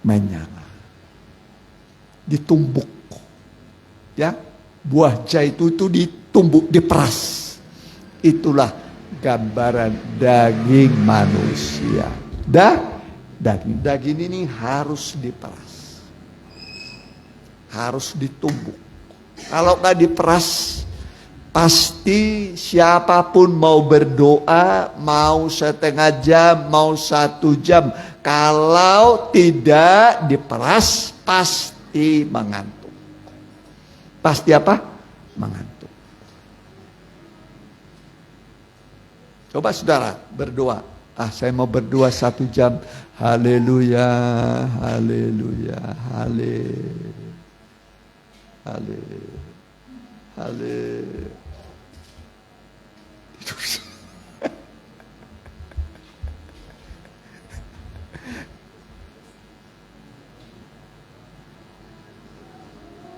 menyala. Ditumbuk. Ya, buah zaitun itu ditumbuk, diperas. Itulah gambaran daging manusia. Daging ini harus diperas. Harus ditumbuk. Kalau nggak diperas, pasti siapapun mau berdoa, mau setengah jam, mau 1 jam. Kalau tidak diperas, pasti mengantuk. Pasti apa? Mengantuk. Coba saudara berdoa. Saya mau berdoa 1 jam. Haleluya, haleluya, haleluya. Haleluya.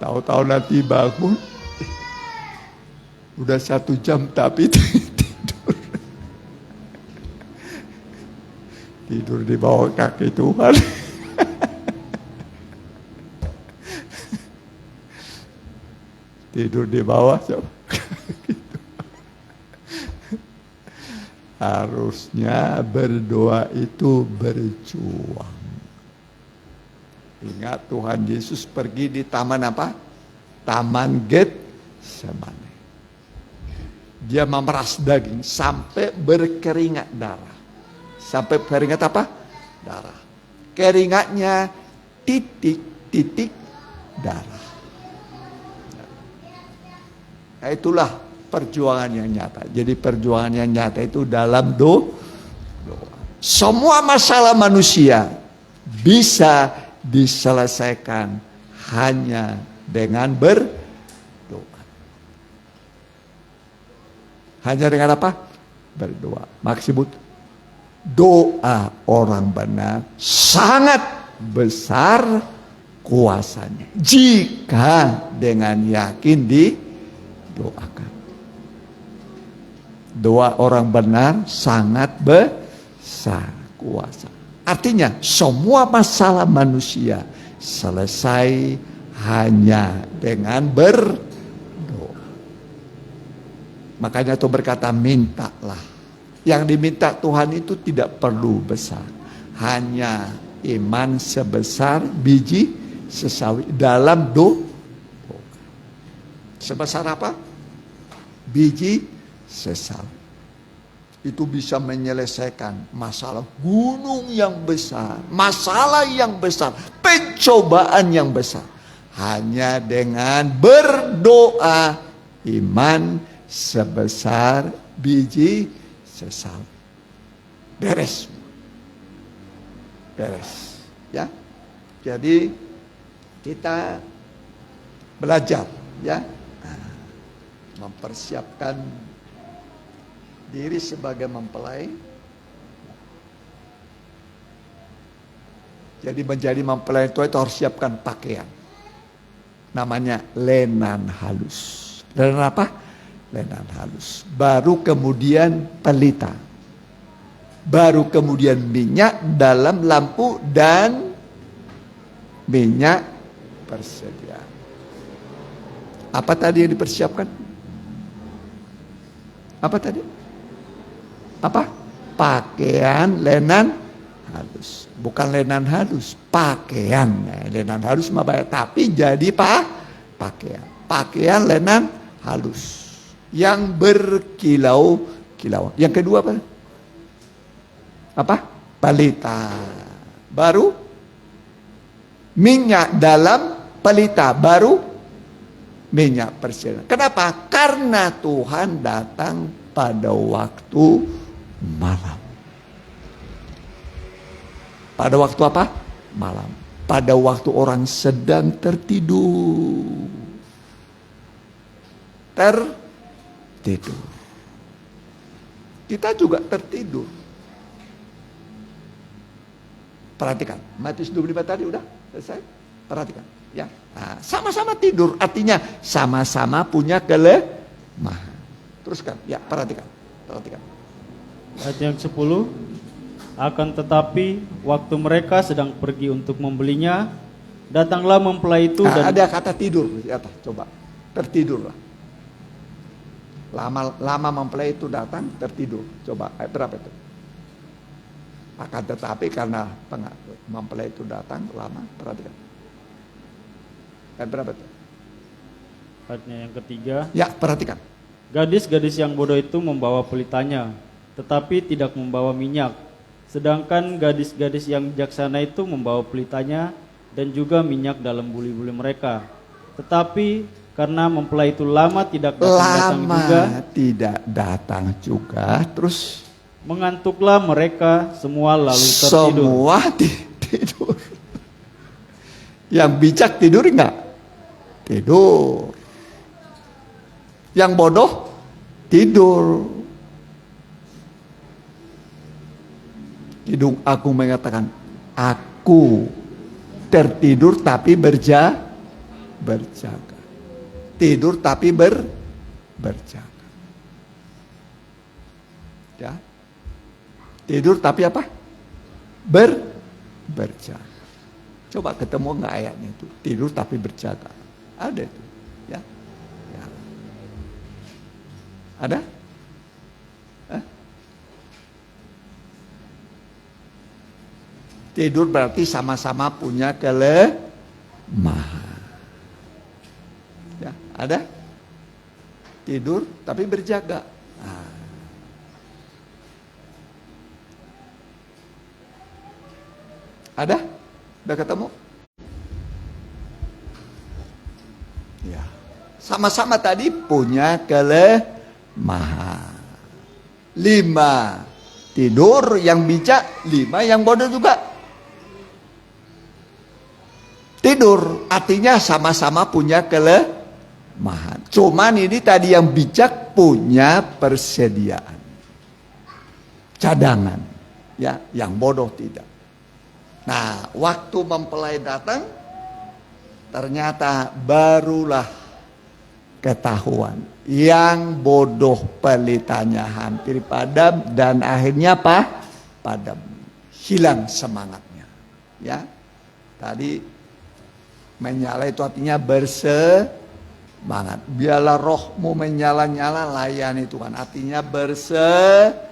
Tahu-tahu nanti bangun, udah 1 jam tapi tidur di bawah kaki Tuhan. Tidur di bawah. Harusnya berdoa itu berjuang. Ingat Tuhan Yesus pergi di taman apa? Taman Getsemani. Dia memeras daging sampai berkeringat darah. Sampai keringat apa? Darah. Keringatnya titik-titik darah. Nah, itulah perjuangan yang nyata. Jadi perjuangan yang nyata itu dalam doa. Semua masalah manusia bisa diselesaikan hanya dengan berdoa. Hanya dengan apa? Berdoa. Maksud doa orang benar sangat besar kuasanya jika dengan yakin didoakan. Doa orang benar sangat besar kuasa. Artinya semua masalah manusia selesai hanya dengan berdoa. Makanya Tuhan berkata, mintalah. Yang diminta Tuhan itu tidak perlu besar. Hanya iman sebesar biji sesawi dalam doa. Sebesar apa? Biji sesawi. Itu bisa menyelesaikan masalah gunung yang besar, masalah yang besar, pencobaan yang besar. Hanya dengan berdoa, iman sebesar biji sesawi. Beres. Beres. Ya. Jadi kita belajar ya, mempersiapkan diri sebagai mempelai. Jadi menjadi mempelai itu harus siapkan pakaian. Namanya lenan halus. Lenan apa? Lenan halus. Baru kemudian pelita. Baru kemudian minyak dalam lampu dan minyak persediaan. Apa tadi yang dipersiapkan? Apa tadi? Apa? Pakaian lenan halus. Bukan lenan halus, pakaian. Lenan halus mah banyak, tapi jadi pakaian. Pakaian lenan halus yang berkilau-kilau. Yang kedua apa? Apa? Pelita. Baru minyak dalam pelita. Baru minyak persediaan. Kenapa? Karena Tuhan datang pada waktu malam. Pada waktu apa? Malam. Pada waktu orang sedang tertidur. Tertidur. Kita juga tertidur. Perhatikan, Matius 25 tadi udah selesai. Perhatikan, ya. Nah, sama-sama tidur, artinya sama-sama punya kelemahan. Teruskan, ya, perhatikan. Ayat yang 10. Akan tetapi waktu mereka sedang pergi untuk membelinya, datanglah mempelai itu dan ada kata tidur di atas, coba. Tertidurlah. Lama mempelai itu datang, tertidur. Coba, ayat berapa itu? Akan tetapi karena mempelai itu datang lama, perhatikan. Ayat berapa itu? ayatnya yang ketiga. Ya, perhatikan. Gadis-gadis yang bodoh itu membawa pelitanya, tetapi tidak membawa minyak. Sedangkan gadis-gadis yang bijaksana itu membawa pelitanya dan juga minyak dalam buli-buli mereka. Tetapi karena mempelai itu lama tidak datang juga, terus mengantuklah mereka semua lalu tertidur. Semua tidur. Yang bijak tidur enggak? Tidur. Yang bodoh tidur. Hidung aku mengatakan, aku tertidur tapi berjaga. Tidur tapi berjaga. Ya. Tidur tapi apa? Berjaga. Coba ketemu nggak ayatnya itu? Tidur tapi berjaga. Ada itu. Ya. Ada? Tidur berarti sama-sama punya kelemahan. Ya, ada? Tidur tapi berjaga. Ada? Udah ketemu? Ya. Sama-sama tadi punya kelemahan. 5 tidur yang bijak, 5 yang bodoh juga. Tidur artinya sama-sama punya kelemahan. Cuman ini tadi yang bijak punya persediaan. Cadangan. Ya, yang bodoh tidak. Nah, waktu mempelai datang, ternyata barulah ketahuan. Yang bodoh pelitanya hampir padam dan akhirnya apa? Padam. Hilang semangatnya. Ya. Tadi menyala itu artinya bersemangat. Biarlah rohmu menyala-nyala, layani Tuhan. Artinya bersemangat.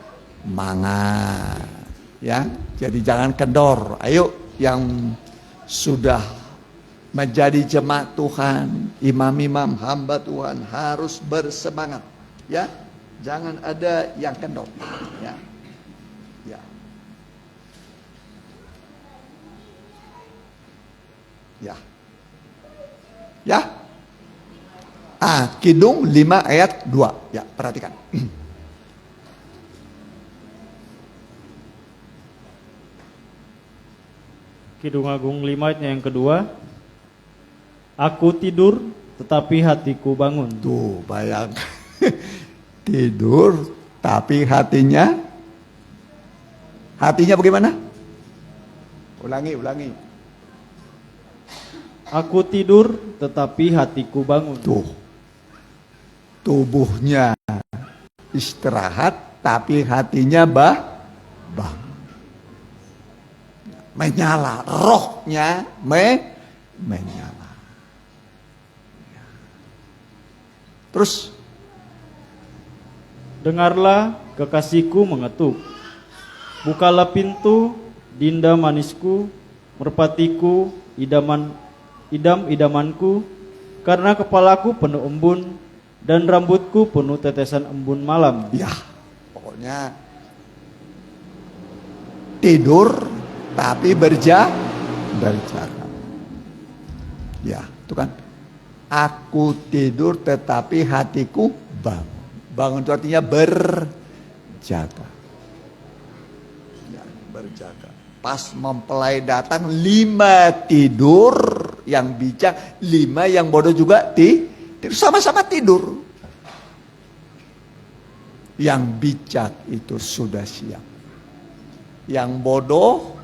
Ya, jadi jangan kendor. Ayo yang sudah menjadi jemaat Tuhan, imam-imam hamba Tuhan harus bersemangat. Ya, jangan ada yang kendor. Ya, ya, ya, ya. Kidung 5 ayat 2. Ya, perhatikan. Kidung Agung 5 ayatnya yang kedua. Aku tidur tetapi hatiku bangun. Tuh, bayang. Tidur tapi hatinya bagaimana? Ulangi. Aku tidur, tetapi hatiku bangun. Tuh. Tubuhnya istirahat, tapi hatinya bangun. Menyala, rohnya menyala. Terus Dengarlah, kekasihku mengetuk. Bukalah pintu, dinda manisku, merpatiku, idam-idamanku, karena kepalaku penuh embun dan rambutku penuh tetesan embun malam. ya, pokoknya tidur tapi berjaga. Ya, itu kan. Aku tidur tetapi hatiku bangun. Bangun itu artinya berjaga. Ya, berjaga. Pas mempelai datang, 5 tidur yang bijak, 5 yang bodoh juga tidur, sama-sama tidur. Yang bijak itu sudah siap. Yang bodoh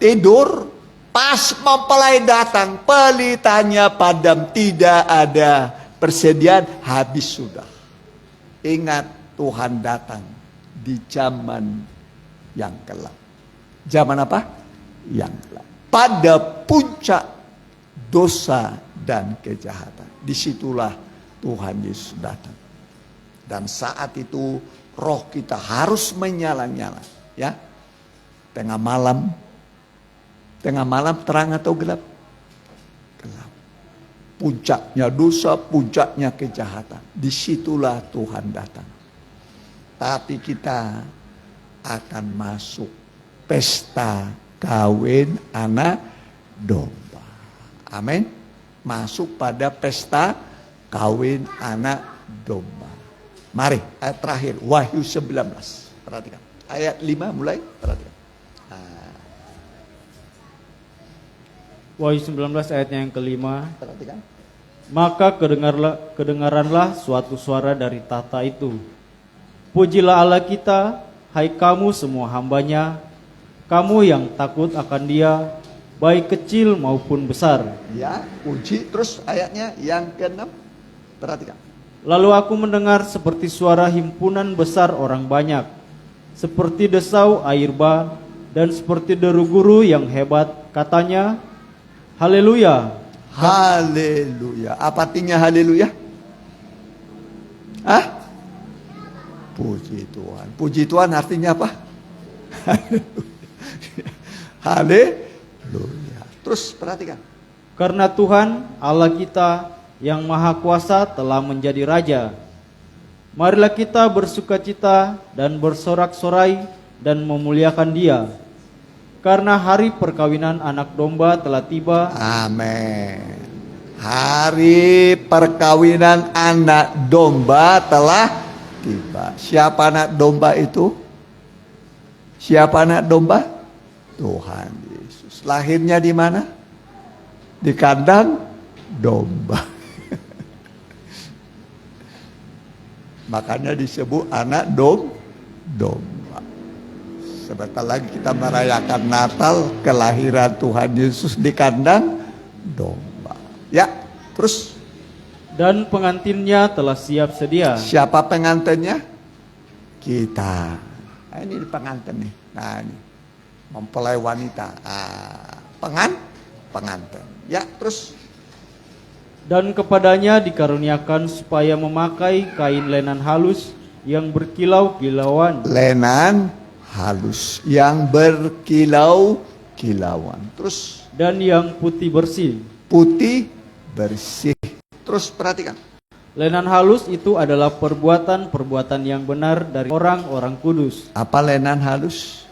tidur, pas mempelai datang, pelitanya padam, tidak ada persediaan, habis sudah. Ingat, Tuhan datang di zaman yang gelap. Zaman apa? Yang gelap. Pada puncak dosa dan kejahatan. Disitulah Tuhan Yesus datang. Dan saat itu roh kita harus menyala-nyala. Ya, tengah malam terang atau gelap? Gelap. Puncaknya dosa, puncaknya kejahatan. Disitulah Tuhan datang. Tapi kita akan masuk pesta kawin anak domba. Amin. Masuk pada pesta kawin anak domba. Mari, ayat terakhir, Wahyu 19. Perhatikan. Ayat 5 mulai, perhatikan. Wahyu 19 ayatnya yang kelima. Perhatikan. Maka kedengaranlah suatu suara dari tahta itu. Pujilah Allah kita, hai kamu semua hambanya, kamu yang takut akan Dia, baik kecil maupun besar. Ya, puji. Terus ayatnya yang ke-6. Perhatikan. Lalu aku mendengar seperti suara himpunan besar orang banyak, seperti desau air bah, dan seperti deru guru yang hebat. Katanya, haleluya. Haleluya. Apa artinya haleluya? Hah? Puji Tuhan. Puji Tuhan artinya apa? Haleluya. Terus perhatikan. Karena Tuhan Allah kita yang maha kuasa telah menjadi Raja. Marilah kita bersukacita dan bersorak-sorai dan memuliakan Dia. Karena hari perkawinan anak domba telah tiba. Amin. Hari perkawinan anak domba telah tiba. Siapa anak domba itu? Siapa anak domba? Tuhan Yesus. Lahirnya di mana? Di kandang domba. Makanya disebut anak domba. Sebentar lagi kita merayakan Natal, kelahiran Tuhan Yesus di kandang domba. Ya, terus. Dan pengantinnya telah siap sedia. Siapa pengantinnya? Kita. Nah, ini pengantin nih. Nah, ini mempelai wanita. Pengantin. Ya, terus. Dan kepadanya dikaruniakan supaya memakai kain lenan halus yang berkilau-kilauan. Lenan halus yang berkilau-kilauan. Terus. Dan yang putih bersih. Putih bersih. Terus perhatikan. Lenan halus itu adalah perbuatan-perbuatan yang benar dari orang-orang kudus. Apa lenan halus?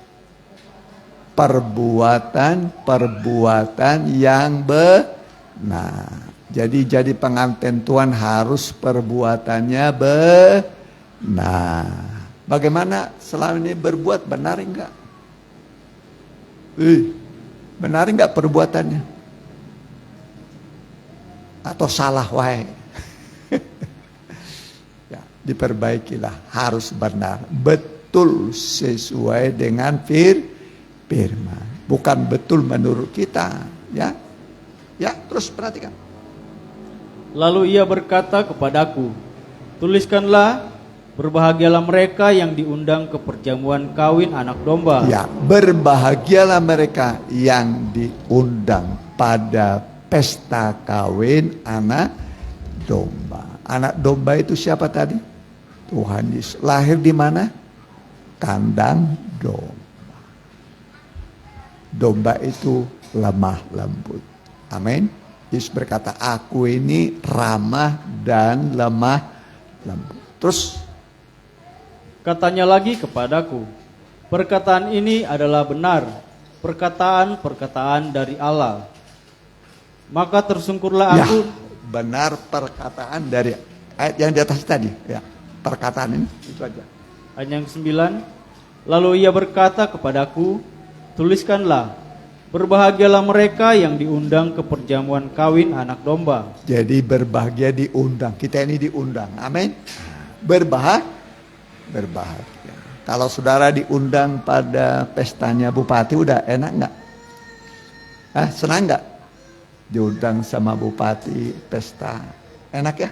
Perbuatan-perbuatan yang benar. Jadi pengantin Tuhan harus perbuatannya benar. Bagaimana selama ini berbuat, benar enggak? Benar enggak perbuatannya? Atau salah wae? Ya, diperbaikilah, harus benar, betul sesuai dengan firman, bukan betul menurut kita, ya. Ya, terus perhatikan. Lalu ia berkata kepadaku, tuliskanlah, berbahagialah mereka yang diundang ke perjamuan kawin anak domba. Ya, berbahagialah mereka yang diundang pada pesta kawin anak domba. Anak domba itu siapa tadi? Tuhan Yesus. Lahir di mana? Kandang domba. Domba itu lemah lembut. Amin. Yesus berkata, aku ini ramah dan lemah lembut. Terus Katanya lagi kepadaku, perkataan ini adalah benar, perkataan-perkataan dari Allah. Maka tersungkurlah ya, aku. benar perkataan dari ayat yang di atas tadi. Ya, perkataan ini itu aja. Ayat yang 9. Lalu ia berkata kepadaku, tuliskanlah, berbahagialah mereka yang diundang ke perjamuan kawin anak domba. Jadi berbahagia diundang. Kita ini diundang. Amin. Berbahagia. Kalau saudara diundang pada pestanya bupati, udah enak nggak? Senang nggak? Diundang sama bupati pesta. Enak ya?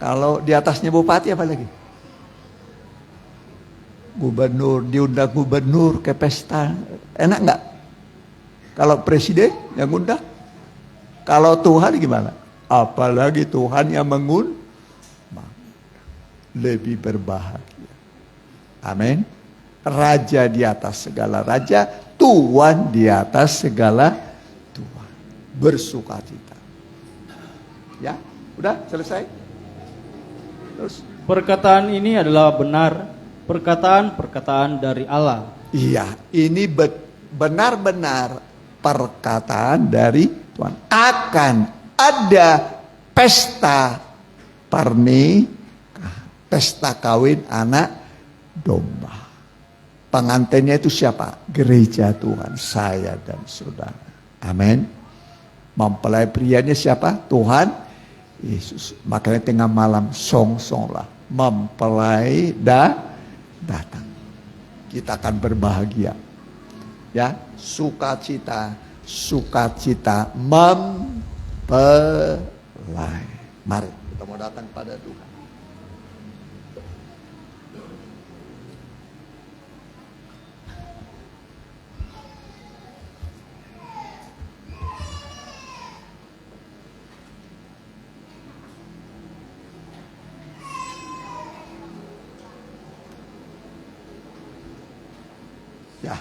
Kalau di atasnya bupati apa lagi? Gubernur, diundang gubernur ke pesta. Enak nggak? Kalau presiden yang undang, kalau Tuhan gimana? Apalagi Tuhan yang mengundang, lebih berbahagia. Amin. Raja di atas segala raja, Tuhan di atas segala Tuhan. Bersukacita. Ya, udah selesai. Terus Perkataan ini adalah benar, perkataan-perkataan dari Allah. iya, ini benar-benar perkataan dari Tuhan. Akan ada pesta pernikahan, pesta kawin anak domba. Pengantinnya itu siapa? Gereja Tuhan, saya dan saudara. Amin. Mempelai prianya siapa? Tuhan Yesus. Makanya tengah malam song-songlah, mempelai datang. Kita akan berbahagia. Ya, sukacita mempelai. Mari kita mau datang pada Tuhan. Ya,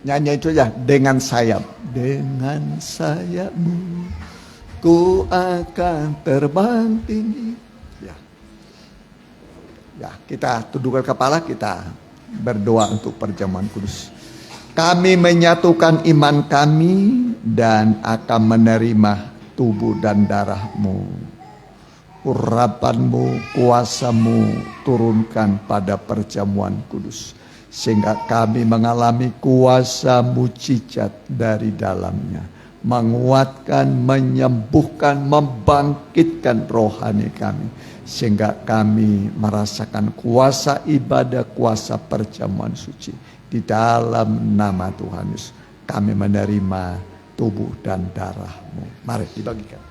nyanyi itu aja, dengan sayap. Dengan sayapmu ku akan terbang tinggi. Ya, kita tundukkan kepala, kita berdoa untuk perjamuan kudus. Kami menyatukan iman kami dan akan menerima tubuh dan darah-Mu. Urapanmu, kuasamu turunkan pada perjamuan kudus. Sehingga kami mengalami kuasa mujizat dari dalamnya. Menguatkan, menyembuhkan, membangkitkan rohani kami. Sehingga kami merasakan kuasa ibadah, kuasa perjamuan suci. Di dalam nama Tuhan Yesus kami menerima tubuh dan darah-Mu. Mari dibagikan.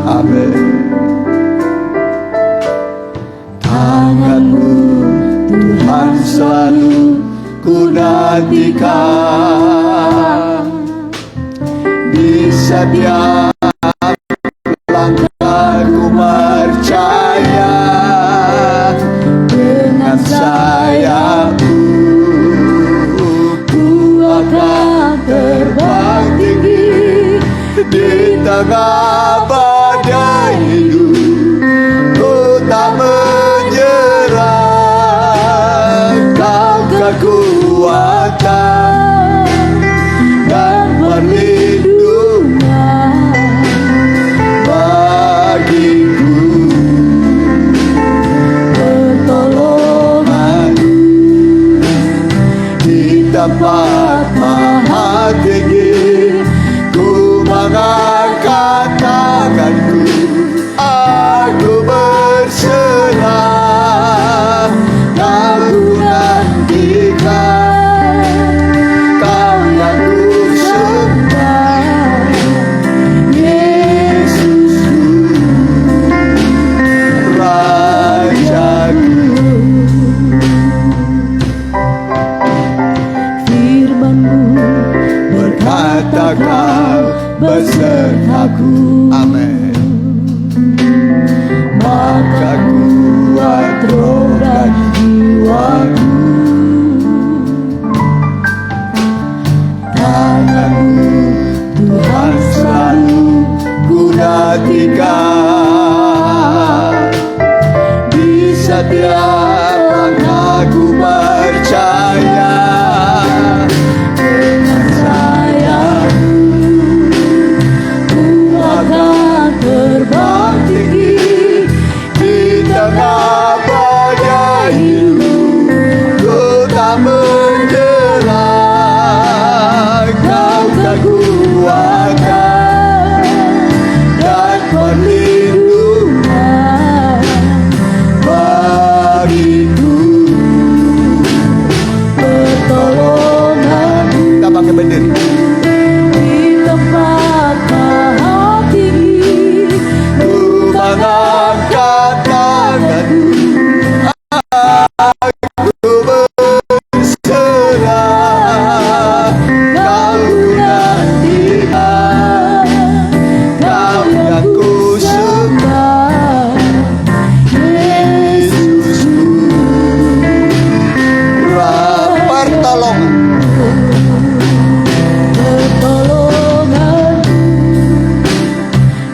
Amin. Tangan-Mu Tuhan selalu ku nantikan, di setiap langkahku percaya dengan sayap-Mu ku akan terbang tinggi di tengah badai hidup. Ku tak menyerah, Kau kekuatan dan perlindungan bagiku, pertolongan di tempat maha tinggi. Ku mengangkat tanganku, aku berserah. Kau nantikan, Kau yang ku sembah, Yesusku, Rajaku. Firman-Mu Berkata Kau besertaku, amin. Maka kuat roh dan jiwaku. Tangan-Mu Tuhan selalu ku nantikan, di setiap langkahku percaya dengan sayap-Mu ku akan terbang tinggi di tengah badai hidup. Ku tak menyerah, Kau kekuatan dan perlindungan bagiku, pertolongan. Kita pakai berdiri. di tempat maha tinggi. Ku mengangkat tanganku, aku berserah. Kau nantikan, Kau yang ku sembah, Yesusku, pertolongan. Pertolongan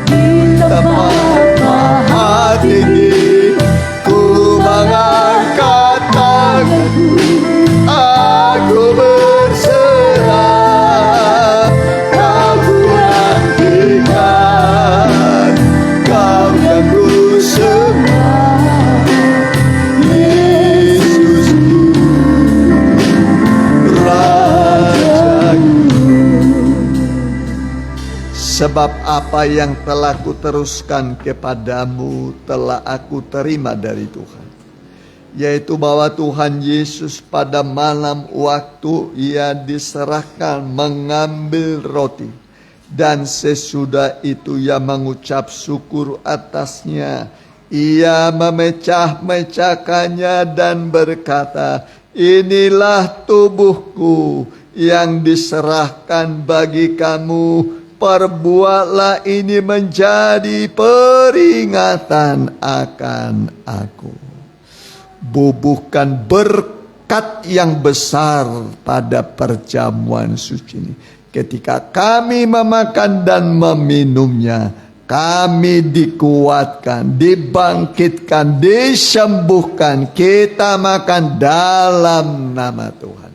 di tempat Maha tinggi, ku mengangkat tanganku, aku berserah. Kau ku nantikan, Kau yang ku sembah, Yesusku, Rajaku. Sebab apa yang telah kuteruskan kepadamu telah aku terima dari Tuhan, yaitu bahwa Tuhan Yesus pada malam waktu Ia diserahkan mengambil roti, dan sesudah itu Ia mengucap syukur atasnya. Ia memecah-mecahkannya dan berkata, inilah tubuhku yang diserahkan bagi kamu. Perbuatlah ini menjadi peringatan akan aku. Bubuhkan berkat yang besar pada perjamuan suci ini. Ketika kami memakan dan meminumnya, kami dikuatkan, dibangkitkan, disembuhkan. Kita makan dalam nama Tuhan.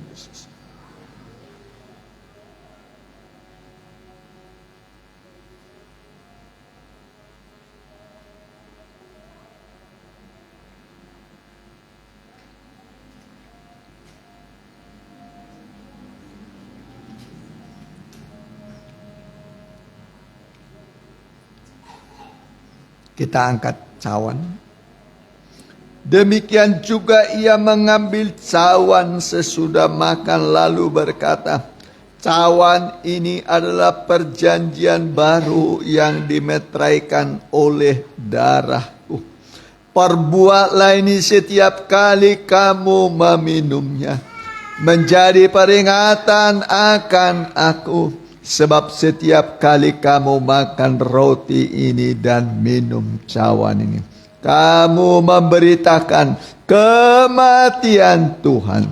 Kita angkat cawan. Demikian juga Ia mengambil cawan sesudah makan lalu berkata, Cawan ini adalah perjanjian baru yang dimeteraikan oleh darahku. Perbuatlah ini setiap kali kamu meminumnya, menjadi peringatan akan aku. Sebab setiap kali kamu makan roti ini dan minum cawan ini, kamu memberitakan kematian Tuhan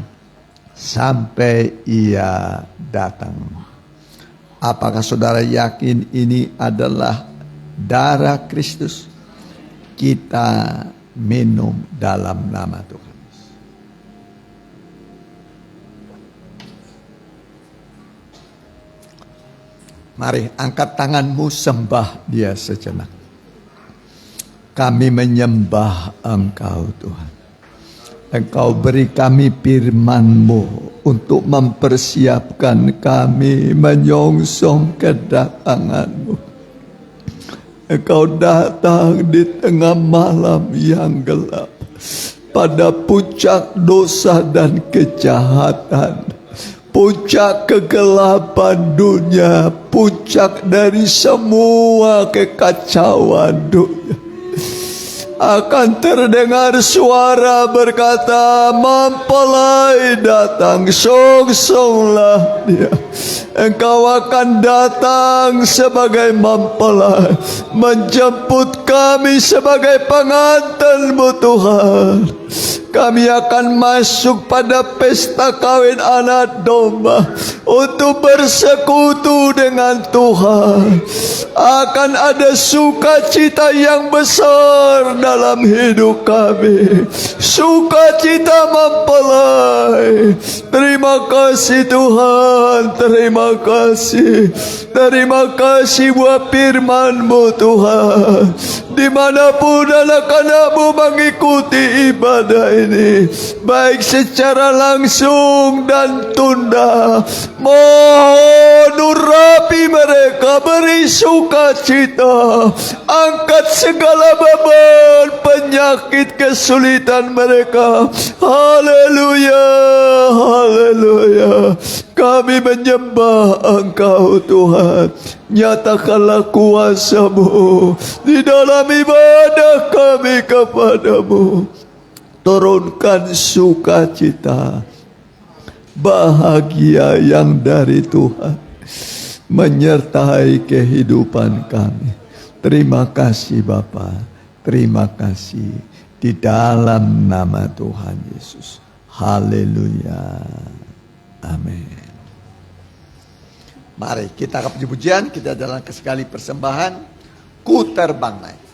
sampai Ia datang. Apakah saudara yakin ini adalah darah Kristus? Kita minum dalam nama Tuhan. Mari angkat tanganmu, sembah Dia sejenak. Kami menyembah Engkau Tuhan. Engkau beri kami firman-Mu untuk mempersiapkan kami menyongsong kedatangan-Mu. Engkau datang di tengah malam yang gelap, pada puncak dosa dan kejahatan, puncak kegelapan dunia, puncak dari semua kekacauan dunia. Akan terdengar suara berkata, mempelai datang, songsonglah Dia. Engkau akan datang sebagai mempelai, menjemput kami sebagai pengantin-Mu Tuhan. Kami akan masuk pada pesta kawin anak domba untuk bersekutu dengan Tuhan. Akan ada sukacita yang besar dalam hidup kami, sukacita mempelai. Terima kasih Tuhan, terima kasih. Terima kasih buat firman-Mu Tuhan. Dimanapun anak-anak-Mu mengikuti ibadah ini, baik secara langsung dan tunda, mohon urapi mereka, beri sukacita, angkat segala beban, penyakit, kesulitan mereka. Haleluya, haleluya. Kami menyembah Engkau Tuhan. Nyatakanlah kuasa-Mu di dalam ibadah kami kepadamu. Turunkan sukacita, bahagia yang dari Tuhan menyertai kehidupan kami. Terima kasih Bapa, terima kasih di dalam nama Tuhan Yesus. Haleluya, amin. Mari kita ke puji-pujian, kita jalankan sekali persembahan, Ku Terbang Naik.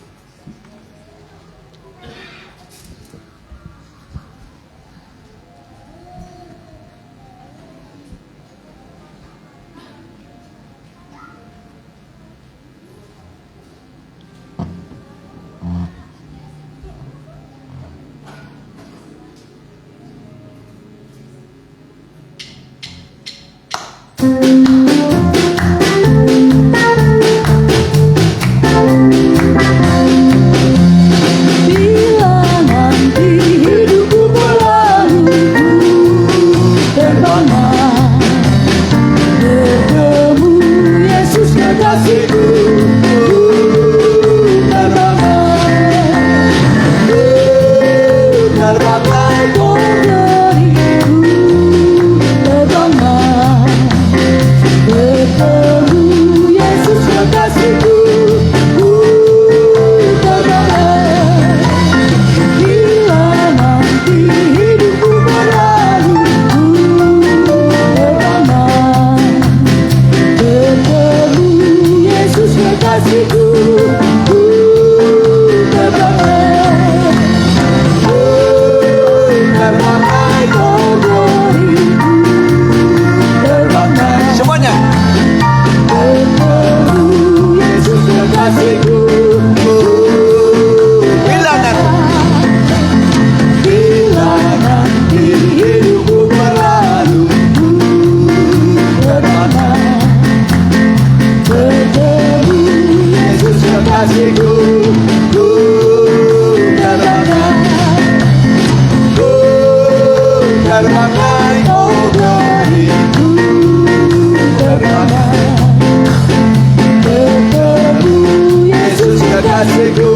kekasihku.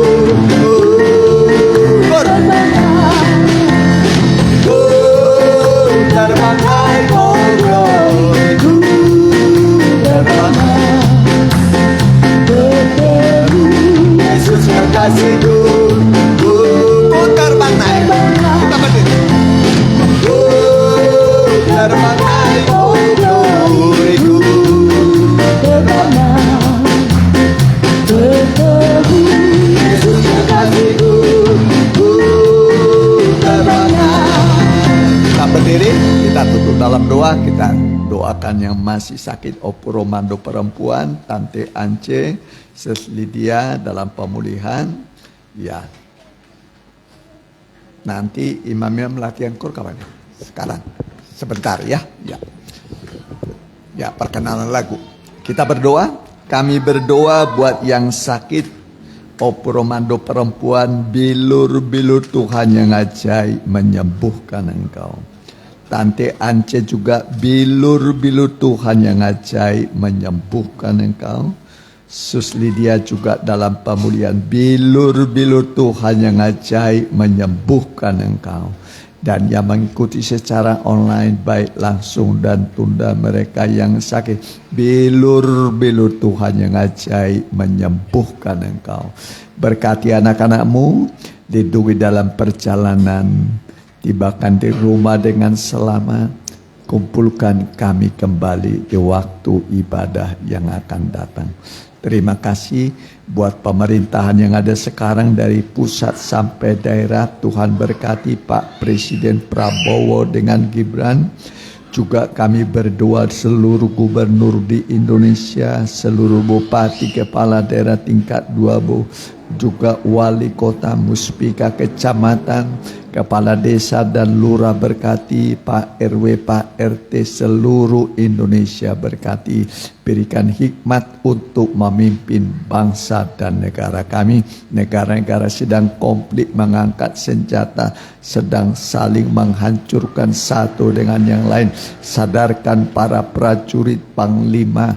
Terbangkai oh gloriku, terbangkai bertemu Yesus kekasihku. Terbangkai kita berdiri. Terbangkai oh gloriku, Yesus kekasihku. Kita berdiri, kita tutup dalam doa. Kita doakan yang masih sakit, Opo Romando perempuan, Tante Ance, Sis Lydia dalam pemulihan. Ya, nanti imamnya melatihan kur kapan? Sekarang, sebentar ya. Ya, perkenalan lagu. Kita berdoa. Kami berdoa buat yang sakit, Opo Romando perempuan, bilur-bilur Tuhan yang ajaib menyembuhkan engkau. Tante Ance juga bilur-bilur Tuhan yang ajaib menyembuhkan engkau. Sus Lydia juga dalam pemulihan, bilur-bilur Tuhan yang ajaib menyembuhkan engkau. Dan yang mengikuti secara online baik langsung dan tunda, mereka yang sakit, bilur-bilur Tuhan yang ajaib menyembuhkan engkau. Berkati anak-anakmu, lindungi dalam perjalanan, tibakan di rumah dengan selamat, kumpulkan kami kembali di waktu ibadah yang akan datang. Terima kasih buat pemerintahan yang ada sekarang dari pusat sampai daerah. Tuhan berkati Pak Presiden Prabowo dengan Gibran. Juga kami berdoa seluruh gubernur di Indonesia, seluruh bupati, kepala daerah tingkat 2, juga wali kota, muspika, kecamatan, kepala desa dan lurah berkati, Pak RW, Pak RT, seluruh Indonesia berkati. Berikan hikmat untuk memimpin bangsa dan negara kami. Negara-negara sedang konflik, mengangkat senjata, sedang saling menghancurkan satu dengan yang lain. Sadarkan para prajurit, panglima,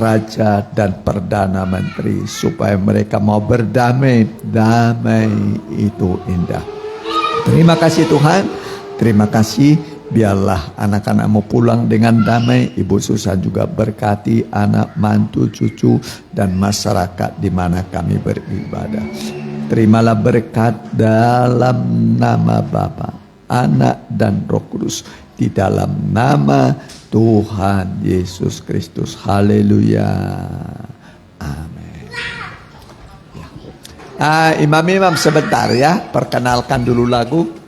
raja dan perdana menteri supaya mereka mau berdamai. Damai itu indah. Terima kasih Tuhan. Terima kasih. Biarlah anak-anakmu pulang dengan damai. Ibu Susan juga berkati anak, mantu, cucu dan masyarakat di mana kami beribadah. Terimalah berkat dalam nama Bapa, Anak dan Roh Kudus, di dalam nama Tuhan Yesus Kristus. Haleluya. Amin. Imam-imam sebentar ya, perkenalkan dulu lagu.